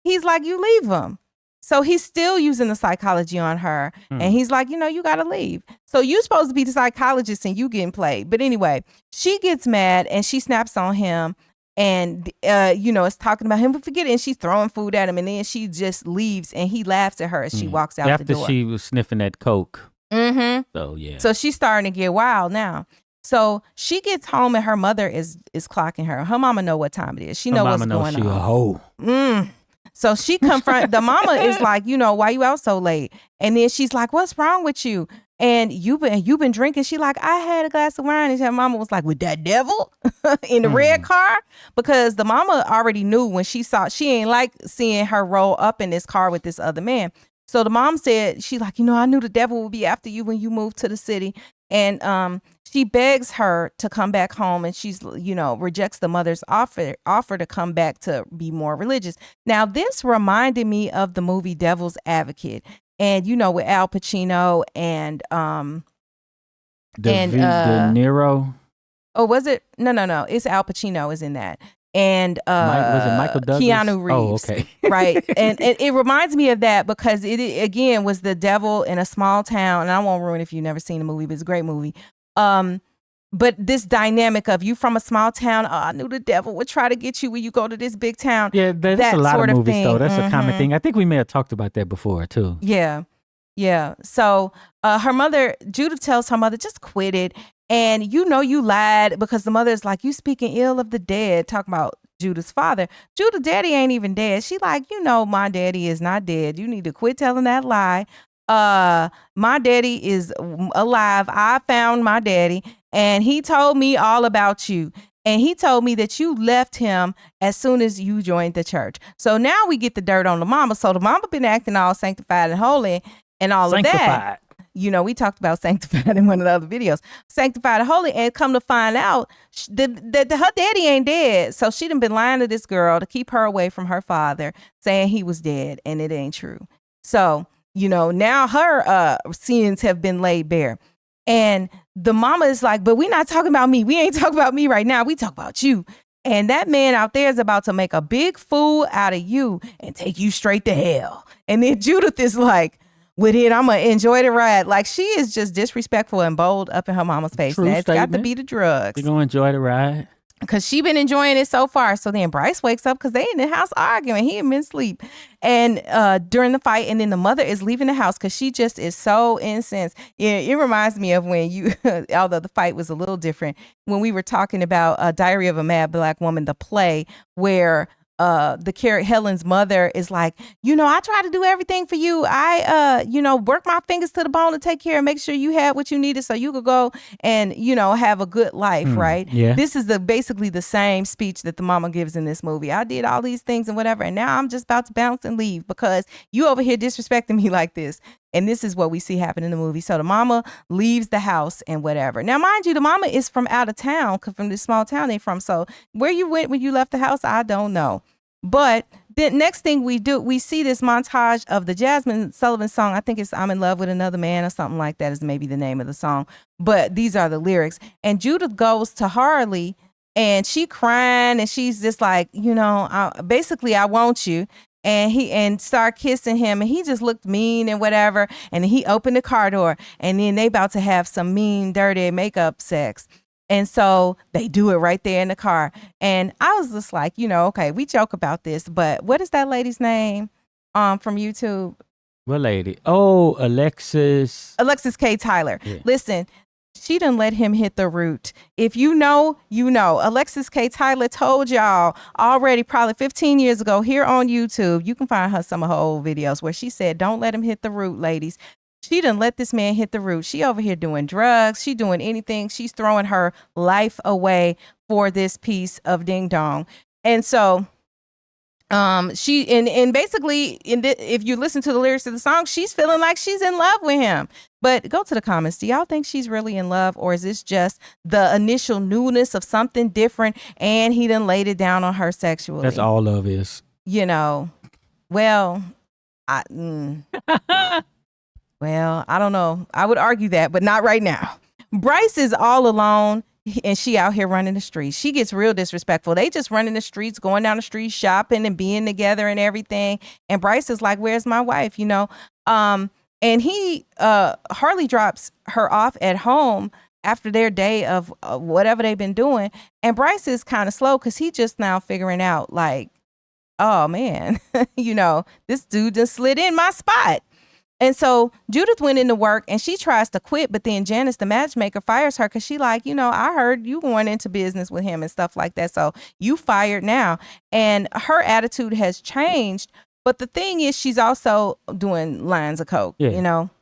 he's like, you leave him. So he's still using the psychology on her. And he's like, you know, you got to leave. So you're supposed to be the psychologist and you getting played. But anyway, she gets mad and she snaps on him and, you know, is talking about him. But forget it. And she's throwing food at him. And then she just leaves and he laughs at her as she walks out the door. After she was sniffing that coke. So, yeah. So she's starting to get wild now. So she gets home and her mother is clocking her. Her mama know what time it is. She know what's going on. She a hoe. So she confront the mama is like, you know, why you out so late? And then she's like, what's wrong with you? And you've been drinking. She like, I had a glass of wine. And her mama was like, with that devil in the red car? Because the mama already knew when she ain't like seeing her roll up in this car with this other man. So the mom said, she's like, you know, I knew the devil would be after you when you moved to the city. And she begs her to come back home, and she's, you know, rejects the mother's offer to come back to be more religious. Now, this reminded me of the movie Devil's Advocate, and you know, with Al Pacino and De Niro. Oh, was it? No. It's Al Pacino is in that. And was it Michael Douglas? Keanu Reeves. Oh, okay. Right. And it reminds me of that because it again was the devil in a small town. And I won't ruin it if you've never seen the movie, but it's a great movie. But this dynamic of you from a small town, I knew the devil would try to get you when you go to this big town. Yeah, that's that a lot sort of movies thing. though. That's a common thing. I think we may have talked about that before too. Yeah. So her mother, Judith tells her mother, just quit it. And you know you lied because the mother's like, you speaking ill of the dead, talking about Judith's father. Judith's daddy ain't even dead. She like, you know, my daddy is not dead. You need to quit telling that lie. My daddy is alive. I found my daddy and he told me all about you. And he told me that you left him as soon as you joined the church. So now we get the dirt on the mama. So the mama been acting all sanctified and holy and all of that. You know, we talked about sanctified in one of the other videos. Sanctified and holy, and come to find out that her daddy ain't dead. So she done been lying to this girl to keep her away from her father, saying he was dead, and it ain't true. So now her sins have been laid bare. And the mama is like, but we're not talking about me. We ain't talking about me right now. We talk about you. And that man out there is about to make a big fool out of you and take you straight to hell. And then Judith is like, with it, I'm going to enjoy the ride. Like, she is just disrespectful and bold up in her mama's face. True That's got to statement. be the drugs. You're going to enjoy the ride. Because she been enjoying it so far. So then Bryce wakes up because they in the house arguing. He had been asleep. And during the fight, and then the mother is leaving the house because she just is so incensed. It reminds me of when you, although the fight was a little different, when we were talking about Diary of a Mad Black Woman, the play, where Helen's mother is like, I try to do everything for you. I, work my fingers to the bone to take care and make sure you have what you needed so you could go and, have a good life, right? Yeah. This is basically the same speech that the mama gives in this movie. I did all these things and whatever, and now I'm just about to bounce and leave because you over here disrespecting me like this. And this is what we see happen in the movie. So the mama leaves the house and whatever. Now, mind you, the mama is from out of town, from this small town they from. So where you went when you left the house, I don't know. But the next thing we do, we see this montage of the Jasmine Sullivan song. I think it's I'm in Love with Another Man or something like that is maybe the name of the song. But these are the lyrics. And Judith goes to Harley and she crying and she's just like, basically, I want you. And start kissing him, and he just looked mean and whatever. And he opened the car door, and then they about to have some mean, dirty makeup sex. And so they do it right there in the car. And I was just like, okay, we joke about this, but what is that lady's name from YouTube? What lady? Oh, Alexis K. Tyler. Yeah. Listen, she done let him hit the root. If you know, you know. Alexis K. Tyler told y'all already probably 15 years ago here on YouTube. You can find some of her old videos where she said, don't let him hit the root, ladies. She done let this man hit the root. She over here doing drugs. She doing anything. She's throwing her life away for this piece of ding dong. And so she and basically if you listen to the lyrics of the song, she's feeling like she's in love with him. But go to the comments. Do y'all think she's really in love, or is this just the initial newness of something different and he done laid it down on her sexually? That's all love is. Well, I don't know. I would argue that, but not right now. Bryce is all alone. And she out here running the streets. She gets real disrespectful. They just running the streets, going down the street, shopping and being together and everything. And Bryce is like, where's my wife? And Harley drops her off at home after their day of whatever they've been doing. And Bryce is kind of slow because he just now figuring out like, oh man, this dude just slid in my spot. And so Judith went into work and she tries to quit, but then Janice, the matchmaker, fires her because she like, I heard you going into business with him and stuff like that. So you fired now. And her attitude has changed. But the thing is, she's also doing lines of coke,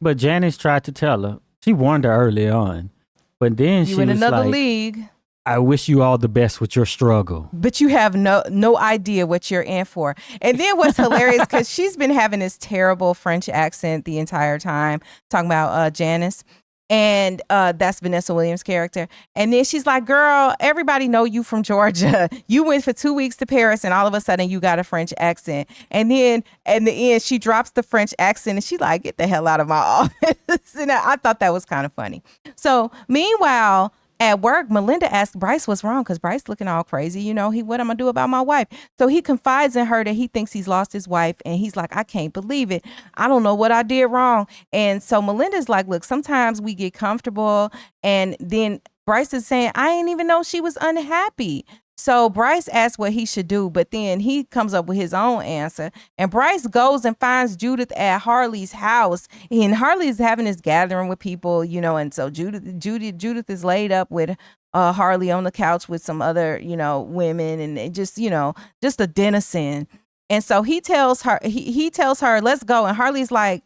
But Janice tried to tell her. She warned her early on. But then she was in another like, league. I wish you all the best with your struggle. But you have no idea what you're in for. And then what's hilarious, because she's been having this terrible French accent the entire time, talking about Janice. And that's Vanessa Williams' character. And then she's like, girl, everybody know you from Georgia. You went for 2 weeks to Paris and all of a sudden you got a French accent. And then in the end, she drops the French accent and she's like, get the hell out of my office. And I thought that was kind of funny. So meanwhile, at work, Melinda asked Bryce what's wrong because Bryce looking all crazy. What am I do about my wife? So he confides in her that he thinks he's lost his wife. And he's like, I can't believe it. I don't know what I did wrong. And so Melinda's like, look, sometimes we get comfortable. And then Bryce is saying, I didn't even know she was unhappy. So Bryce asks what he should do, but then he comes up with his own answer. And Bryce goes and finds Judith at Harley's house. And Harley's having this gathering with people, and so Judith is laid up with Harley on the couch with some other, women, and it just a denizen. And so he tells her, let's go. And Harley's like,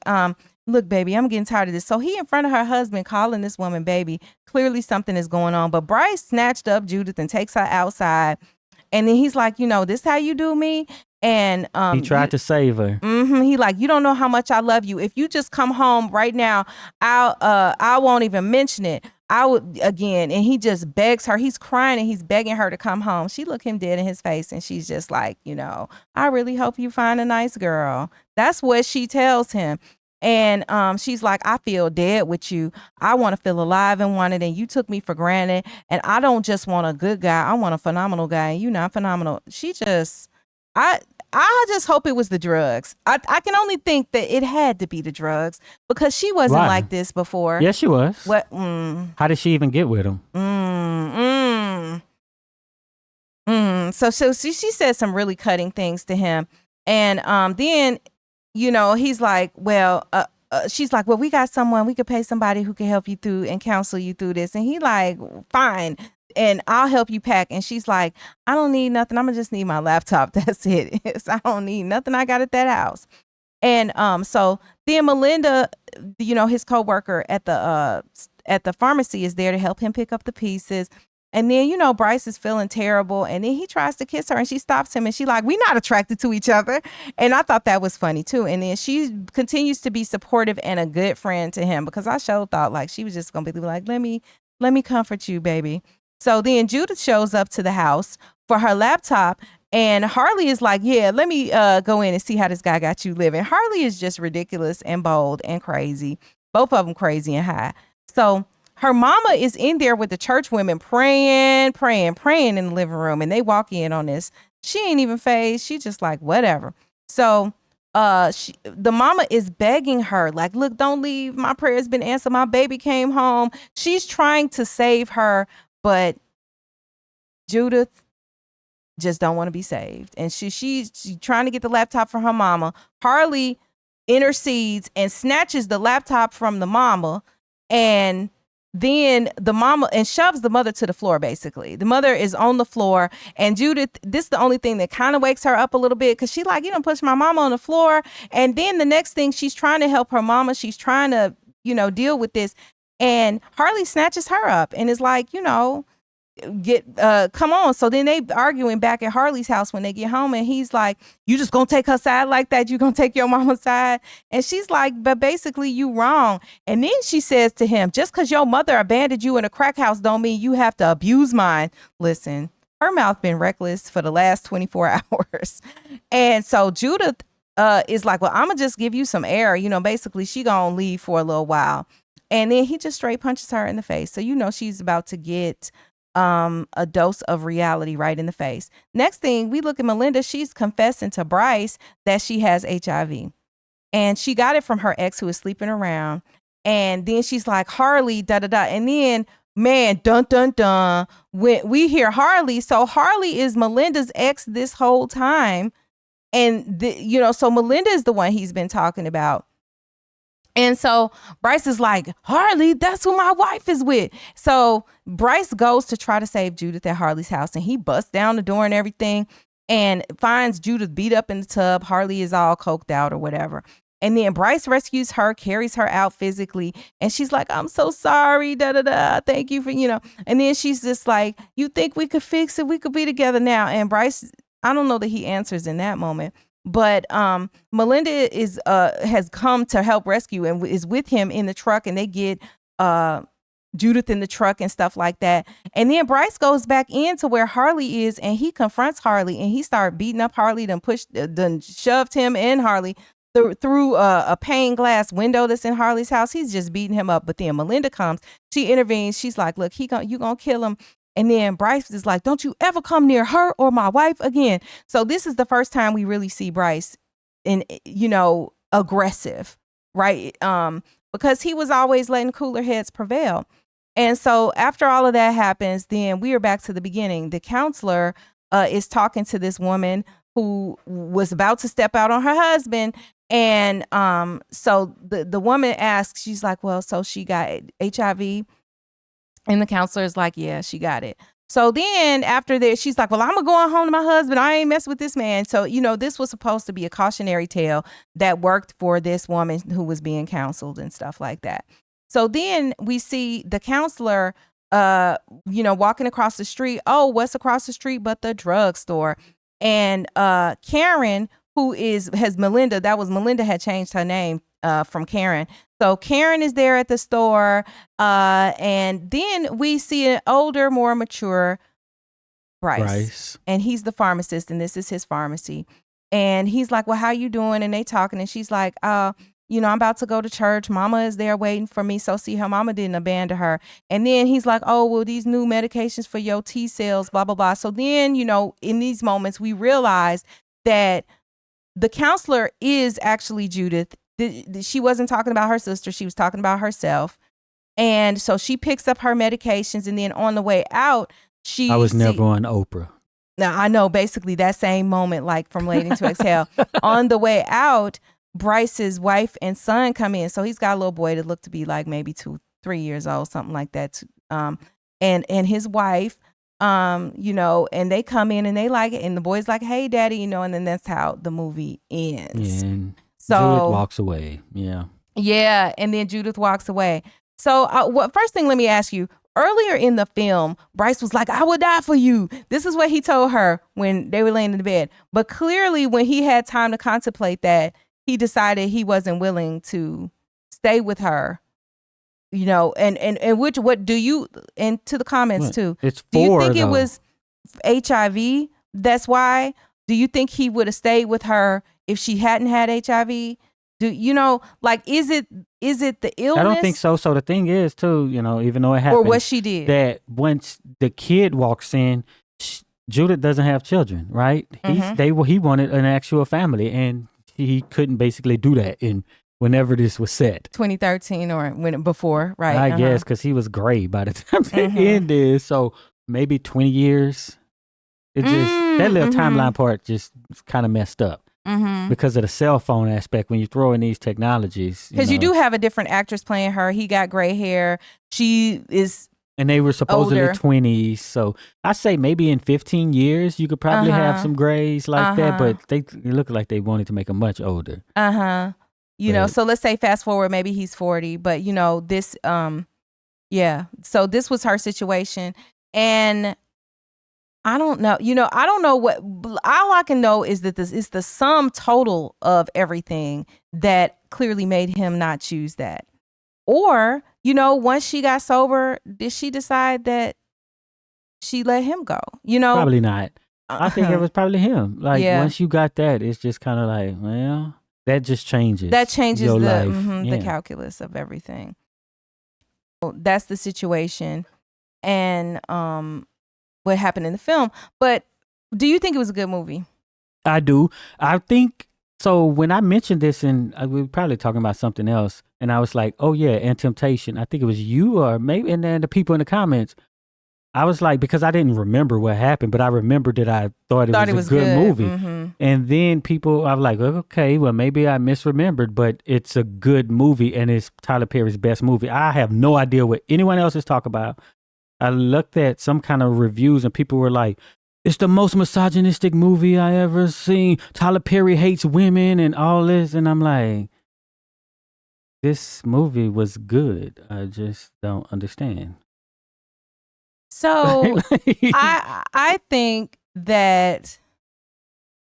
look, baby, I'm getting tired of this. So he in front of her husband calling this woman baby. Clearly something is going on. But Bryce snatched up Judith and takes her outside. And then he's like, this how you do me? And he tried to save her. He like, you don't know how much I love you. If you just come home right now, I won't even mention it. I would again. And he just begs her. He's crying and he's begging her to come home. She looked him dead in his face and she's just like, I really hope you find a nice girl. That's what she tells him. And she's like, I feel dead with you. I want to feel alive and wanted, and you took me for granted. And I don't just want a good guy. I want a phenomenal guy. And you're not phenomenal. I just hope it was the drugs. I can only think that it had to be the drugs because she wasn't Why? like this before. Yes, she was. What? How did she even get with him? So she said some really cutting things to him. And then, he's like, well, she's like, well, we got someone, we could pay somebody who can help you through and counsel you through this. And he like, fine. And I'll help you pack. And she's like, I don't need nothing. I'm gonna just need my laptop. That's it. I don't need nothing I got at that house. And so then Melinda, his coworker at the pharmacy is there to help him pick up the pieces. And then, Bryce is feeling terrible. And then he tries to kiss her and she stops him and she like, we not attracted to each other. And I thought that was funny too. And then she continues to be supportive and a good friend to him because I sure thought like she was just going to be like, let me comfort you, baby. So then Judith shows up to the house for her laptop. And Harley is like, yeah, let me go in and see how this guy got you living. Harley is just ridiculous and bold and crazy. Both of them crazy and high. So her mama is in there with the church women praying in the living room. And they walk in on this. She ain't even phased. She just like, whatever. So the mama is begging her like, look, don't leave. My prayer has been answered. My baby came home. She's trying to save her. But Judith just don't want to be saved. And she's trying to get the laptop from her mama. Harley intercedes and snatches the laptop from the mama. And then the mama and shoves the mother to the floor, basically. The mother is on the floor. And Judith, this is the only thing that kind of wakes her up a little bit because she like, you don't push my mama on the floor. And then the next thing, she's trying to help her mama. She's trying to, deal with this. And Harley snatches her up and is like, come on. So then they arguing back at Harley's house when they get home. And he's like, you just gonna take her side like that? You gonna take your mama's side? And she's like, but basically you wrong. And then she says to him, just because your mother abandoned you in a crack house don't mean you have to abuse mine. Listen, her mouth been reckless for the last 24 hours. And so Judith is like, well, I'm gonna just give you some air. Basically she gonna leave for a little while. And then he just straight punches her in the face. So she's about to get a dose of reality right in the face. Next thing, we look at Melinda. She's confessing to Bryce that she has HIV. And she got it from her ex who is sleeping around. And then she's like, Harley, da-da-da. And then, man, dun, dun, dun. When we hear Harley, so Harley is Melinda's ex this whole time. And, so Melinda is the one he's been talking about. And so Bryce is like, Harley, that's who my wife is with. So Bryce goes to try to save Judith at Harley's house. And he busts down the door and everything and finds Judith beat up in the tub. Harley is all coked out or whatever. And then Bryce rescues her, carries her out physically. And she's like, I'm so sorry. Da, da, da. Thank you for, And then she's just like, you think we could fix it? We could be together now. And Bryce, I don't know that he answers in that moment. But Melinda has come to help rescue and is with him in the truck, and they get Judith in the truck and stuff like that. And then Bryce goes back into where Harley is, and he confronts Harley, and he started beating up Harley, then shoved him and Harley through a pane glass window that's in Harley's house. He's just beating him up. But then Melinda comes, she intervenes. She's like, look, you gonna kill him. And then Bryce is like, don't you ever come near her or my wife again. So this is the first time we really see Bryce aggressive, right? Because he was always letting cooler heads prevail. And so after all of that happens, then we are back to the beginning. The counselor is talking to this woman who was about to step out on her husband. And so the woman asks, she's like, well, so she got HIV? And the counselor is like, yeah, she got it. So then after that, she's like, well, I'm going home to my husband. I ain't messing with this man. So, this was supposed to be a cautionary tale that worked for this woman who was being counseled and stuff like that. So then we see the counselor, walking across the street. Oh, what's across the street but the drugstore? And Karen, who has Melinda, Melinda had changed her name from Karen. So Karen is there at the store. And then we see an older, more mature Bryce. And he's the pharmacist, and this is his pharmacy. And he's like, well, how you doing? And they talking, and she's like, I'm about to go to church. Mama is there waiting for me. So see, her mama didn't abandon her. And then he's like, oh, well, these new medications for your T cells, blah, blah, blah. So then, in these moments, we realize that the counselor is actually Judith. She wasn't talking about her sister. She was talking about herself. And so she picks up her medications. And then on the way out, I was never on Oprah. Now, I know basically that same moment, like from Waiting to Exhale. On the way out, Bryce's wife and son come in. So he's got a little boy that looked to be like maybe 2-3 years old, something like that. And his wife, and they come in and they like it. And the boy's like, hey, daddy, and then that's how the movie ends. Yeah, and so Judith walks away. Yeah. Yeah. And then Judith walks away. So first thing, let me ask you, earlier in the film, Bryce was like, I would die for you. This is what he told her when they were laying in the bed. But clearly when he had time to contemplate that, he decided he wasn't willing to stay with her, and what do you, and to the comments too. It's do you 4, think it though. was HIV? That's why? Do you think he would have stayed with her if she hadn't had HIV? Is it the illness? I don't think so. So the thing is too, even though it happened, or what she did, that once the kid walks in, Judith doesn't have children, right? He wanted an actual family, and he couldn't basically do that in whenever this was set. 2013 or before, right? I guess because he was gray by the time the end is. So maybe 20 years. It just that little timeline part just kind of messed up. Because of the cell phone aspect when you throw in these technologies. Because you do have a different actress playing her. He got gray hair. She is and they were supposedly older. 20s. So I say maybe in 15 years you could probably have some grays like that. But they look like they wanted to make him much older. So let's say fast forward, maybe he's 40. But this, So this was her situation. And I don't know. I don't know what. All I can know is that this is the sum total of everything that clearly made him not choose that. Or, once she got sober, did she decide that she let him go? Probably not. I think it was probably him. Like once you got that, it's just kind of like, well, that just changes. That changes your the life. the calculus of everything. That's the situation, and what happened in the film. But do you think it was a good movie? I do. I think so. When I mentioned this, and we were probably talking about something else, and I was like, oh yeah, and Temptation. I think it was you or maybe, and then the people in the comments. I was like, because I didn't remember what happened, but I remembered that I thought it was a good movie. And then people, I was like, okay, well, maybe I misremembered, but it's a good movie, and it's Tyler Perry's best movie. I have no idea what anyone else is talking about. I looked at some kind of reviews and people were like, it's the most misogynistic movie I ever seen. Tyler Perry hates women and all this. And I'm like, this movie was good. I just don't understand. So I think that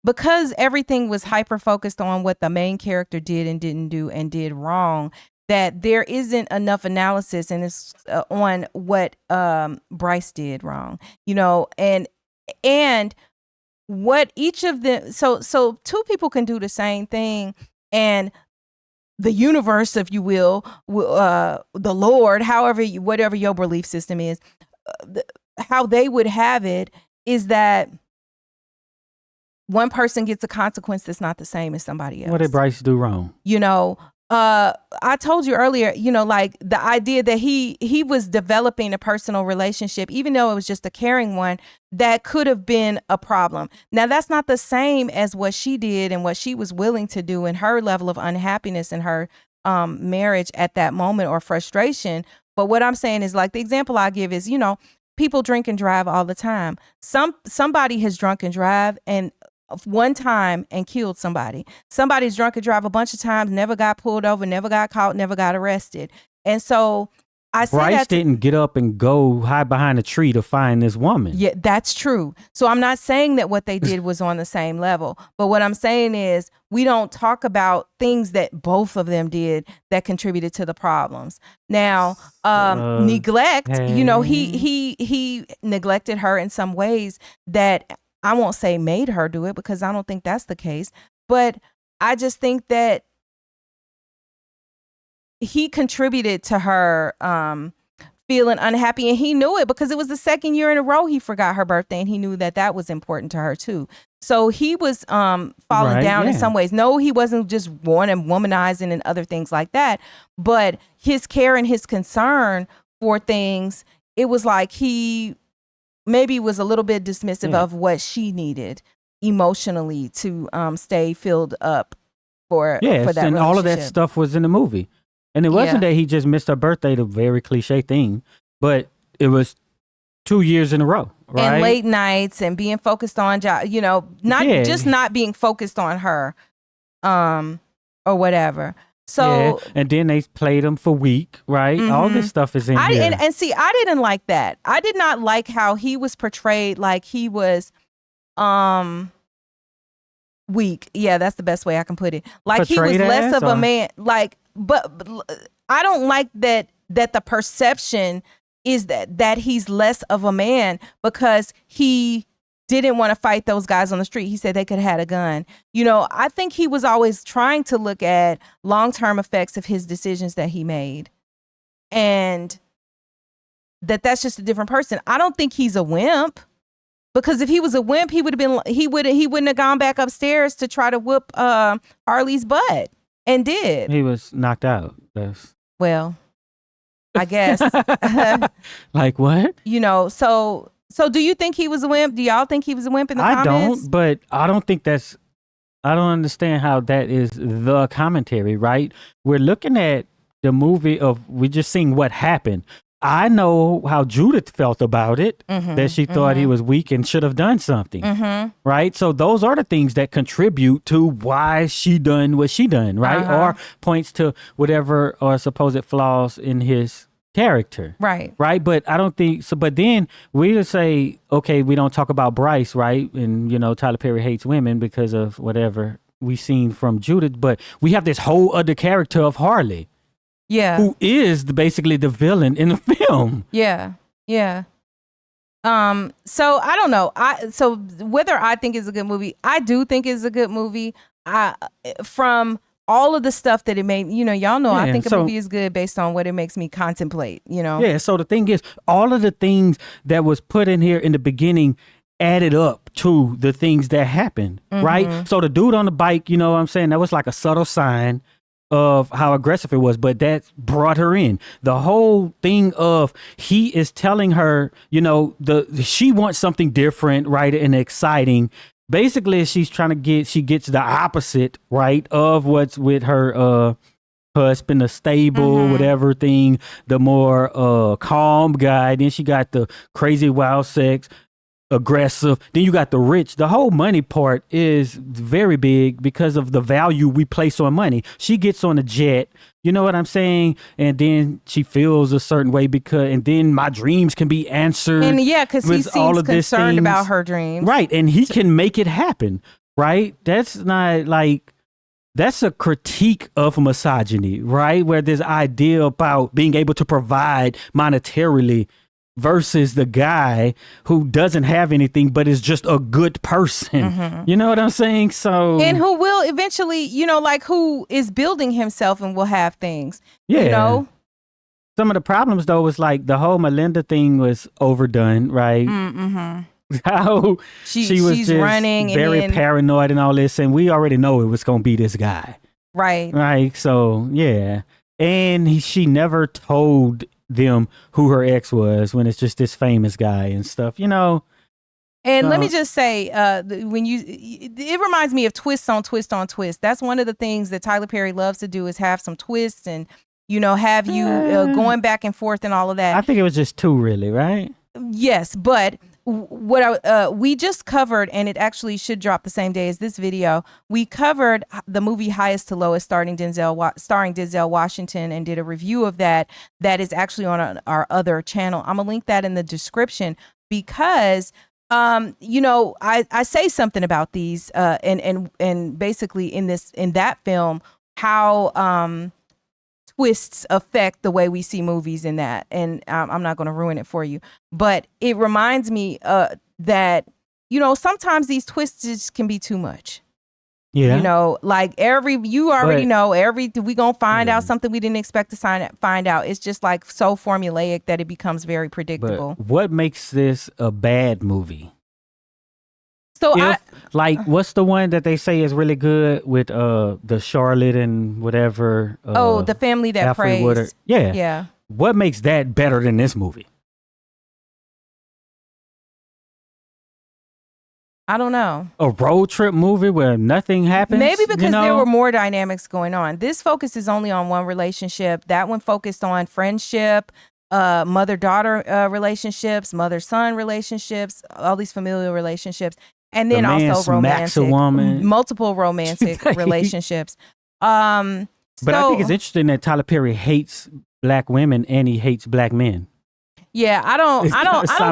because everything was hyper focused on what the main character did and didn't do and did wrong, that there isn't enough analysis and it's on what Bryce did wrong, and what each of them. So two people can do the same thing, and the universe, if you will, the Lord, whatever your belief system is, how they would have it is that one person gets a consequence that's not the same as somebody else. What did Bryce do wrong? I told you earlier, like the idea that he was developing a personal relationship, even though it was just a caring one, that could have been a problem. Now, that's not the same as what she did and what she was willing to do and her level of unhappiness in her marriage at that moment or frustration. But what I'm saying is, like, the example I give is, people drink and drive all the time. Somebody has drunk and drive and one time and killed somebody. Somebody's drunk and drive a bunch of times, never got pulled over, never got caught, never got arrested. And so I say Bryce didn't get up and go hide behind a tree to find this woman. Yeah, that's true. So I'm not saying that what they did was on the same level. But what I'm saying is we don't talk about things that both of them did that contributed to the problems. Now, neglect, he neglected her in some ways that I won't say made her do it, because I don't think that's the case. But I just think that he contributed to her feeling unhappy, and he knew it because it was the second year in a row he forgot her birthday, and he knew that was important to her too. So he was falling down in some ways. No, he wasn't just womanizing and other things like that, but his care and his concern for things, it was like he maybe was a little bit dismissive of what she needed emotionally to stay filled up for that and all of that stuff was in the movie. And it wasn't that he just missed her birthday, the very cliche thing, but it was 2 years in a row, right? And late nights and being focused on job, not being focused on her, or whatever. So and then they played him for weak, right? All this stuff is in here. And see, I didn't like that. I did not like how he was portrayed like he was weak. Yeah, that's the best way I can put it. Like portrayed he was less of a man. Like, but I don't like that the perception is that he's less of a man because he didn't want to fight those guys on the street. He said they could have had a gun. I think he was always trying to look at long-term effects of his decisions that he made. And that's just a different person. I don't think he's a wimp. Because if he was a wimp, he wouldn't have gone back upstairs to try to whoop Harley's butt, and did. He was knocked out. Well, I guess. Like what? So do you think he was a wimp? Do y'all think he was a wimp in the comments? I don't, but I don't understand how that is the commentary, right? We're looking at the movie we're just seeing what happened. I know how Judith felt about it, that she thought he was weak and should have done something, right? So those are the things that contribute to why she done what she done, right? Or points to whatever or supposed flaws in his character. Right. But I don't think so. But then we would say, okay, we don't talk about Bryce, right? And, Tyler Perry hates women because of whatever we seen from Judith. But we have this whole other character of Harley. Yeah. Who is basically the villain in the film. Yeah. Yeah. So I don't know. So whether I think it's a good movie, I do think it's a good movie. From all of the stuff that it made, y'all know, I think a movie is good based on what it makes me contemplate, Yeah. So the thing is, all of the things that was put in here in the beginning added up to the things that happened, right? So the dude on the bike, you know what I'm saying? That was like a subtle sign of how aggressive it was, but that brought her in. The whole thing of he is telling her, she wants something different, right, and exciting. Basically, she gets the opposite, right, of what's with her husband, the stable, whatever thing, the more calm guy. Then she got the crazy wild sex, aggressive. Then you got the rich. The whole money part is very big because of the value we place on money. She gets on a jet, you know what I'm saying? And then she feels a certain way and then my dreams can be answered. And because he seems concerned about her dreams. Right. And he can make it happen. Right. That's not that's a critique of misogyny, right? Where this idea about being able to provide monetarily versus the guy who doesn't have anything but is just a good person. You know what I'm saying? So and who will eventually, who is building himself and will have things. Some of the problems though was like the whole Melinda thing was overdone, right? How she's just running very paranoid and all this, and we already know it was gonna be this guy. Right. So and she never told them who her ex was when it's just this famous guy and stuff, And let me just say, it reminds me of twist on twist on twist. That's one of the things that Tyler Perry loves to do is have some twists and, have you going back and forth and all of that. I think it was just two really, right? Yes, but what we just covered, and it actually should drop the same day as this video. We covered the movie Highest to Lowest starring Denzel Washington and did a review of that. That is actually on our other channel. I'm gonna link that in the description because I say something about these and basically in that film how twists affect the way we see movies in that. And I'm not going to ruin it for you, but it reminds me that, sometimes these twists just can be too much. Yeah. You know, like you already But- know we gonna find out something we didn't expect to find out. It's just like so formulaic that it becomes very predictable. But what makes this a bad movie? So What's the one that they say is really good with the Charlotte and whatever? The Family That Alfred Prays. Woodard. Yeah. Yeah. What makes that better than this movie? I don't know. A road trip movie where nothing happens? Maybe because there know? were more dynamics going on. This focuses only on one relationship. That one focused on friendship, mother-daughter relationships, mother-son relationships, all these familial relationships, and then also smacks a woman. multiple romantic relationships. But I think it's interesting that Tyler Perry hates black women and he hates black men. Yeah, I don't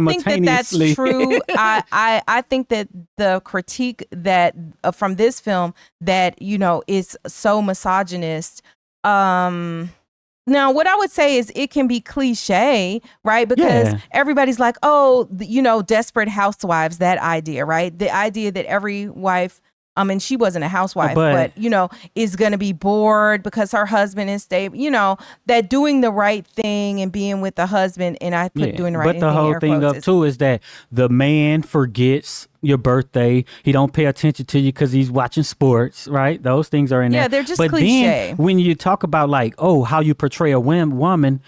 think that that's true. I think that the critique that from this film that, you know, is so misogynist. Now, what I would say is it can be cliche, right? Because everybody's like, oh, you know, Desperate Housewives, that idea, right? The idea that every wife, and she wasn't a housewife, but you know, is going to be bored because her husband is stable, you know, that doing the right thing and being with the husband, and I put doing the right thing. But the whole thing of too is that the man forgets your birthday. He don't pay attention to you because he's watching sports, right? Those things are in there. Yeah, they're just but cliche. Then when you talk about like, oh, how you portray a woman,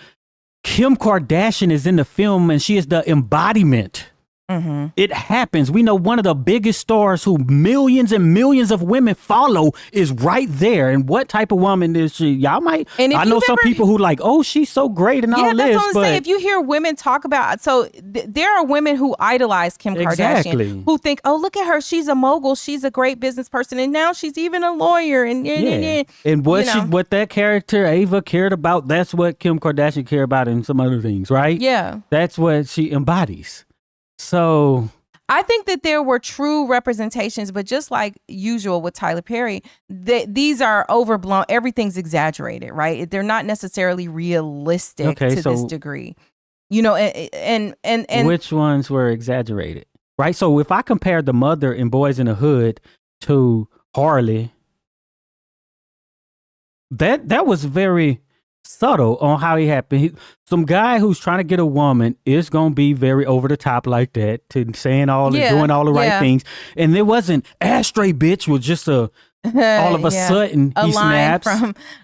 Kim Kardashian is in the film and she is the embodiment. Mm-hmm. It happens. We know one of the biggest stars who millions and millions of women follow is right there. And what type of woman is she? Y'all might. I know some people who like, oh, she's so great and all this. Yeah, that's what I'm saying. If you hear women talk about, so there are women who idolize Kim Kardashian, who think, oh, look at her, she's a mogul, she's a great business person, and now she's even a lawyer. And what that character Ava cared about, that's what Kim Kardashian cared about in some other things, right? Yeah, that's what she embodies. So I think that there were true representations, but just like usual with Tyler Perry, these are overblown. Everything's exaggerated, right? They're not necessarily realistic to this degree. You know, and which ones were exaggerated, right? So if I compare The Mother in Boys in the Hood to Harley, that was very subtle on how he happened. Some guy who's trying to get a woman is going to be very over the top like that, to saying doing all the right things. And there wasn't Ashtray bitch was just all of a sudden he snaps.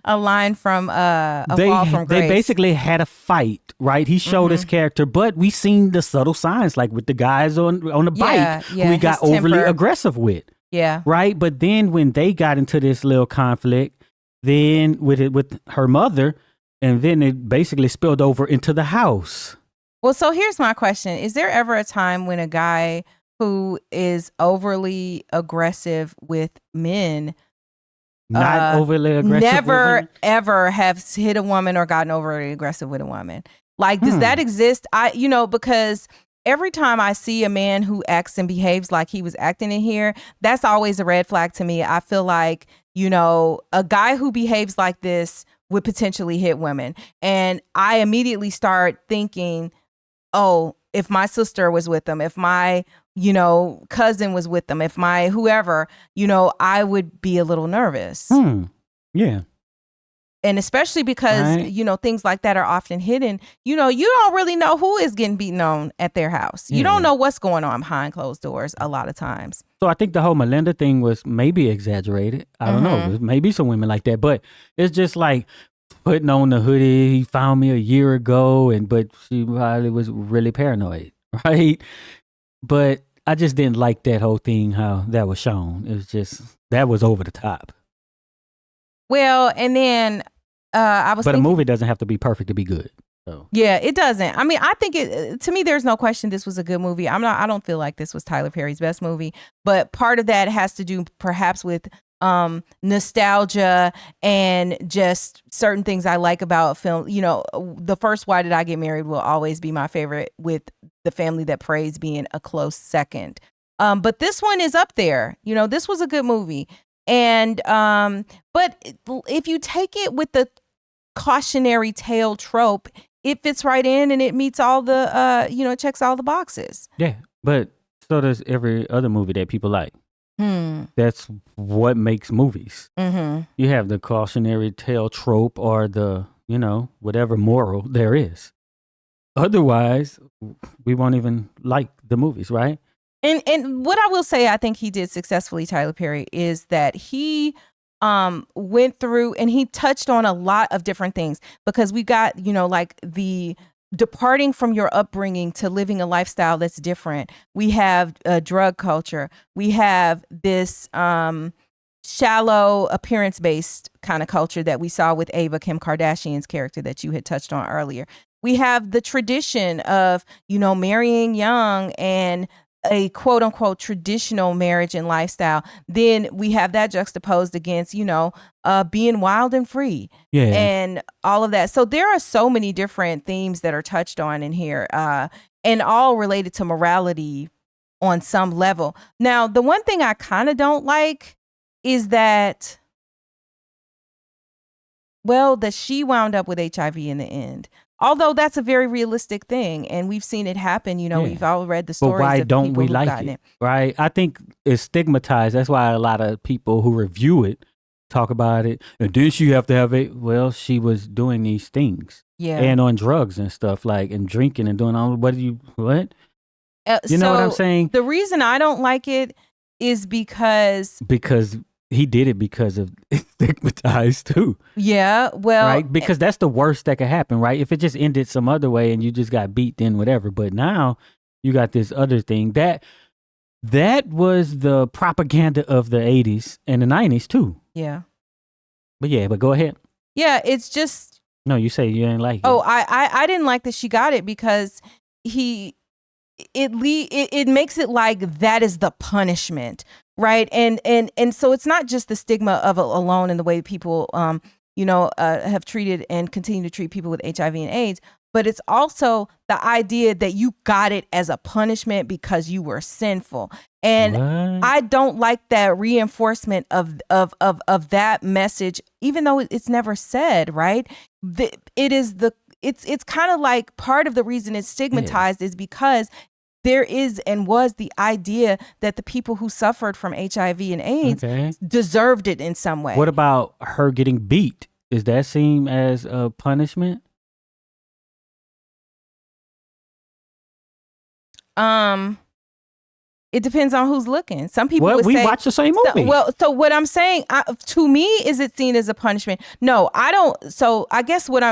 A line from A Fall from Grace. They basically had a fight, right? He showed his character, but we seen the subtle signs like with the guys on the bike who he got overly aggressive with. Yeah. Right? But then when they got into this little conflict, then with her mother, and then it basically spilled over into the house. Well, so here's my question. Is there ever a time when a guy who is overly aggressive with men, not overly aggressive, never ever have hit a woman or gotten overly aggressive with a woman? Like, does that exist? Because every time I see a man who acts and behaves like he was acting in here, that's always a red flag to me. I feel like, a guy who behaves like this would potentially hit women. And I immediately start thinking, oh, if my sister was with them, if my, cousin was with them, if my whoever, I would be a little nervous. Yeah. And especially because, things like that are often hidden. You don't really know who is getting beaten on at their house. You don't know what's going on behind closed doors a lot of times. So I think the whole Melinda thing was maybe exaggerated. I don't know. Maybe some women like that. But it's just like putting on the hoodie. He found me a year ago, but she probably was really paranoid, right? But I just didn't like that whole thing, how that was shown. It was just, that was over the top. Well, and then But a movie doesn't have to be perfect to be good. So. Yeah, it doesn't. I mean, I think to me, there's no question this was a good movie. I don't feel like this was Tyler Perry's best movie, but part of that has to do perhaps with nostalgia and just certain things I like about film. The first Why Did I Get Married will always be my favorite, with The Family That Prays being a close second. But this one is up there. This was a good movie. And but if you take it with the cautionary tale trope, it fits right in and it meets all the it checks all the boxes. Yeah, but so does every other movie that people like. That's what makes movies. Mm-hmm. You have the cautionary tale trope or the, whatever moral there is. Otherwise, we won't even like the movies, right? And what I will say, I think he did successfully, Tyler Perry, is that he went through and he touched on a lot of different things, because we got, like the departing from your upbringing to living a lifestyle that's different. We have a drug culture. We have this shallow appearance-based kind of culture that we saw with Ava, Kim Kardashian's character that you had touched on earlier. We have the tradition of, marrying young and a quote unquote traditional marriage and lifestyle. Then we have that juxtaposed against, being wild and free and all of that. So there are so many different themes that are touched on in here, and all related to morality on some level. Now, the one thing I kind of don't like is that, that she wound up with HIV in the end. Although that's a very realistic thing, and we've seen it happen. We've all read the stories. But why of don't people we who've like gotten it? Right? I think it's stigmatized. That's why a lot of people who review it talk about it. And then she have to have it. Well, she was doing these things. Yeah. And on drugs and stuff, and drinking and doing all. What? You know what I'm saying? The reason I don't like it is because he did it because of stigmatized too. Yeah, well, right, because that's the worst that could happen, right? If it just ended some other way and you just got beat, then whatever. But now you got this other thing that was the propaganda of the 80s and the 90s too. Yeah. But go ahead. Yeah, it's just. No, you say you didn't like it. Oh, I didn't like that she got it because it makes it like that is the punishment. Right. And so it's not just the stigma of it alone and the way people, have treated and continue to treat people with HIV and AIDS, but it's also the idea that you got it as a punishment because you were sinful. And what? I don't like that reinforcement of that message, even though it's never said, right? It's kind of like part of the reason it's stigmatized is because there is and was the idea that the people who suffered from HIV and AIDS deserved it in some way. What about her getting beat? Is that seen as a punishment? It depends on who's looking. Some people would we say, watch the same movie. So what I'm saying, to me, is it seen as a punishment? No, I don't. So I guess what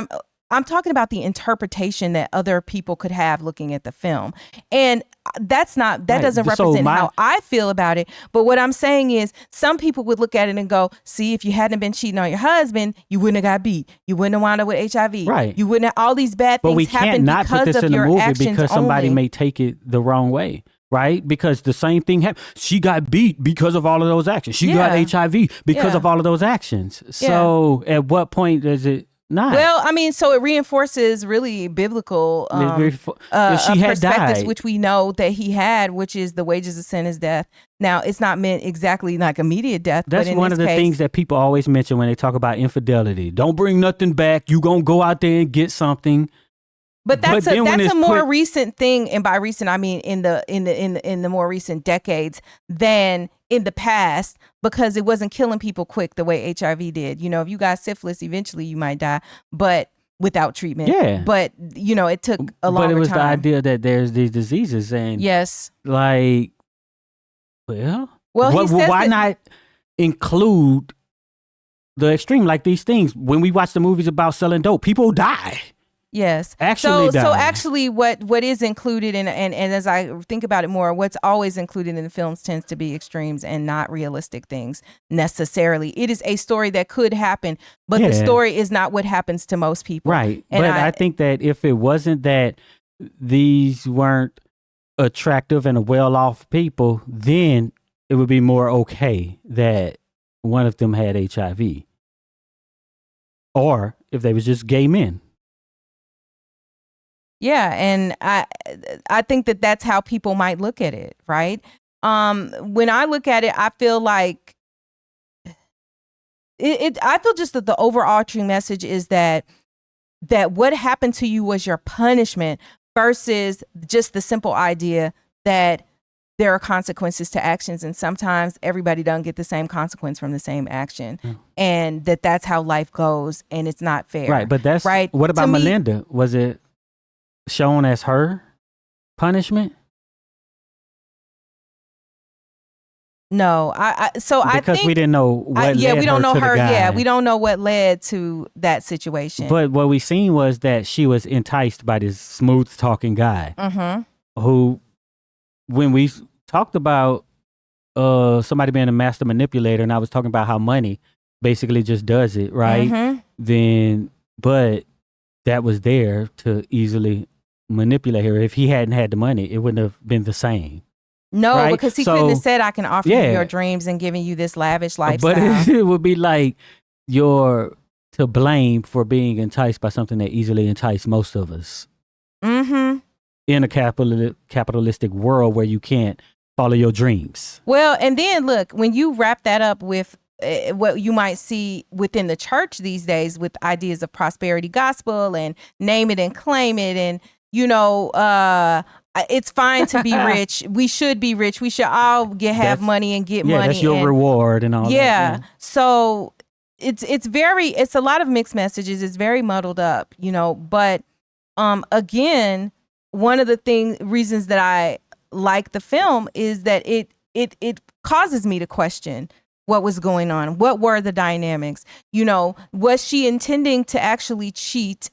I'm talking about the interpretation that other people could have looking at the film. And that doesn't represent how I feel about it. But what I'm saying is some people would look at it and go, see, if you hadn't been cheating on your husband, you wouldn't have got beat. You wouldn't have wound up with HIV. Right. You wouldn't have all these bad things happen because of your actions. But we can't not put this in the movie because somebody may take it the wrong way. Right? Because the same thing happened. She got beat because of all of those actions. She got HIV because of all of those actions. So at what point does it not? Well, I mean, so it reinforces really biblical if she had died, which we know that he had, which is the wages of sin is death. Now, it's not meant exactly like immediate death. That's but in one of the things that people always mention when they talk about infidelity. Don't bring nothing back. You gonna go out there and get something. But that's a more recent thing, and by recent I mean in the more recent decades than in the past, because it wasn't killing people quick the way HIV did. If you got syphilis, eventually you might die, but without treatment. Yeah. But it took a longer time. But it was the idea that there's these diseases, and yes, why not include the extreme, like these things? When we watch the movies about selling dope, people die. Yes. So actually what is included and as I think about it more, what's always included in the films tends to be extremes and not realistic things necessarily. It is a story that could happen, but the story is not what happens to most people. Right. And but I think that if it wasn't that these weren't attractive and well-off people, then it would be more okay that one of them had HIV. Or if they was just gay men. Yeah, and I think that that's how people might look at it, right? When I look at it, I feel like I feel just that the overarching message is that what happened to you was your punishment versus just the simple idea that there are consequences to actions, and sometimes everybody doesn't get the same consequence from the same action, and that's how life goes, and it's not fair. Right, but that's right. What about To me- Melinda? Was it shown as her punishment? No, I Because think we didn't know what led we don't know to the her. guy. Yeah, we don't know what led to that situation. But what we seen was that she was enticed by this smooth talking guy who, when we talked about somebody being a master manipulator, and I was talking about how money basically just does it, right? Then, but that was there to easily manipulate her. If he hadn't had the money, it wouldn't have been the same. No, right? because he couldn't have said, I can offer you your dreams and giving you this lavish lifestyle. But it would be like you're to blame for being enticed by something that easily enticed most of us. In a capitalistic world where you can't follow your dreams. Well, and then look, when you wrap that up with what you might see within the church these days with ideas of prosperity gospel and name it and claim it, and it's fine to be rich. We should be rich. We should all have money and get money. Yeah, that's your reward and all that. Yeah. So it's a lot of mixed messages. It's very muddled up, but again, one of the reasons that I like the film is that it causes me to question what was going on. What were the dynamics? Was she intending to actually cheat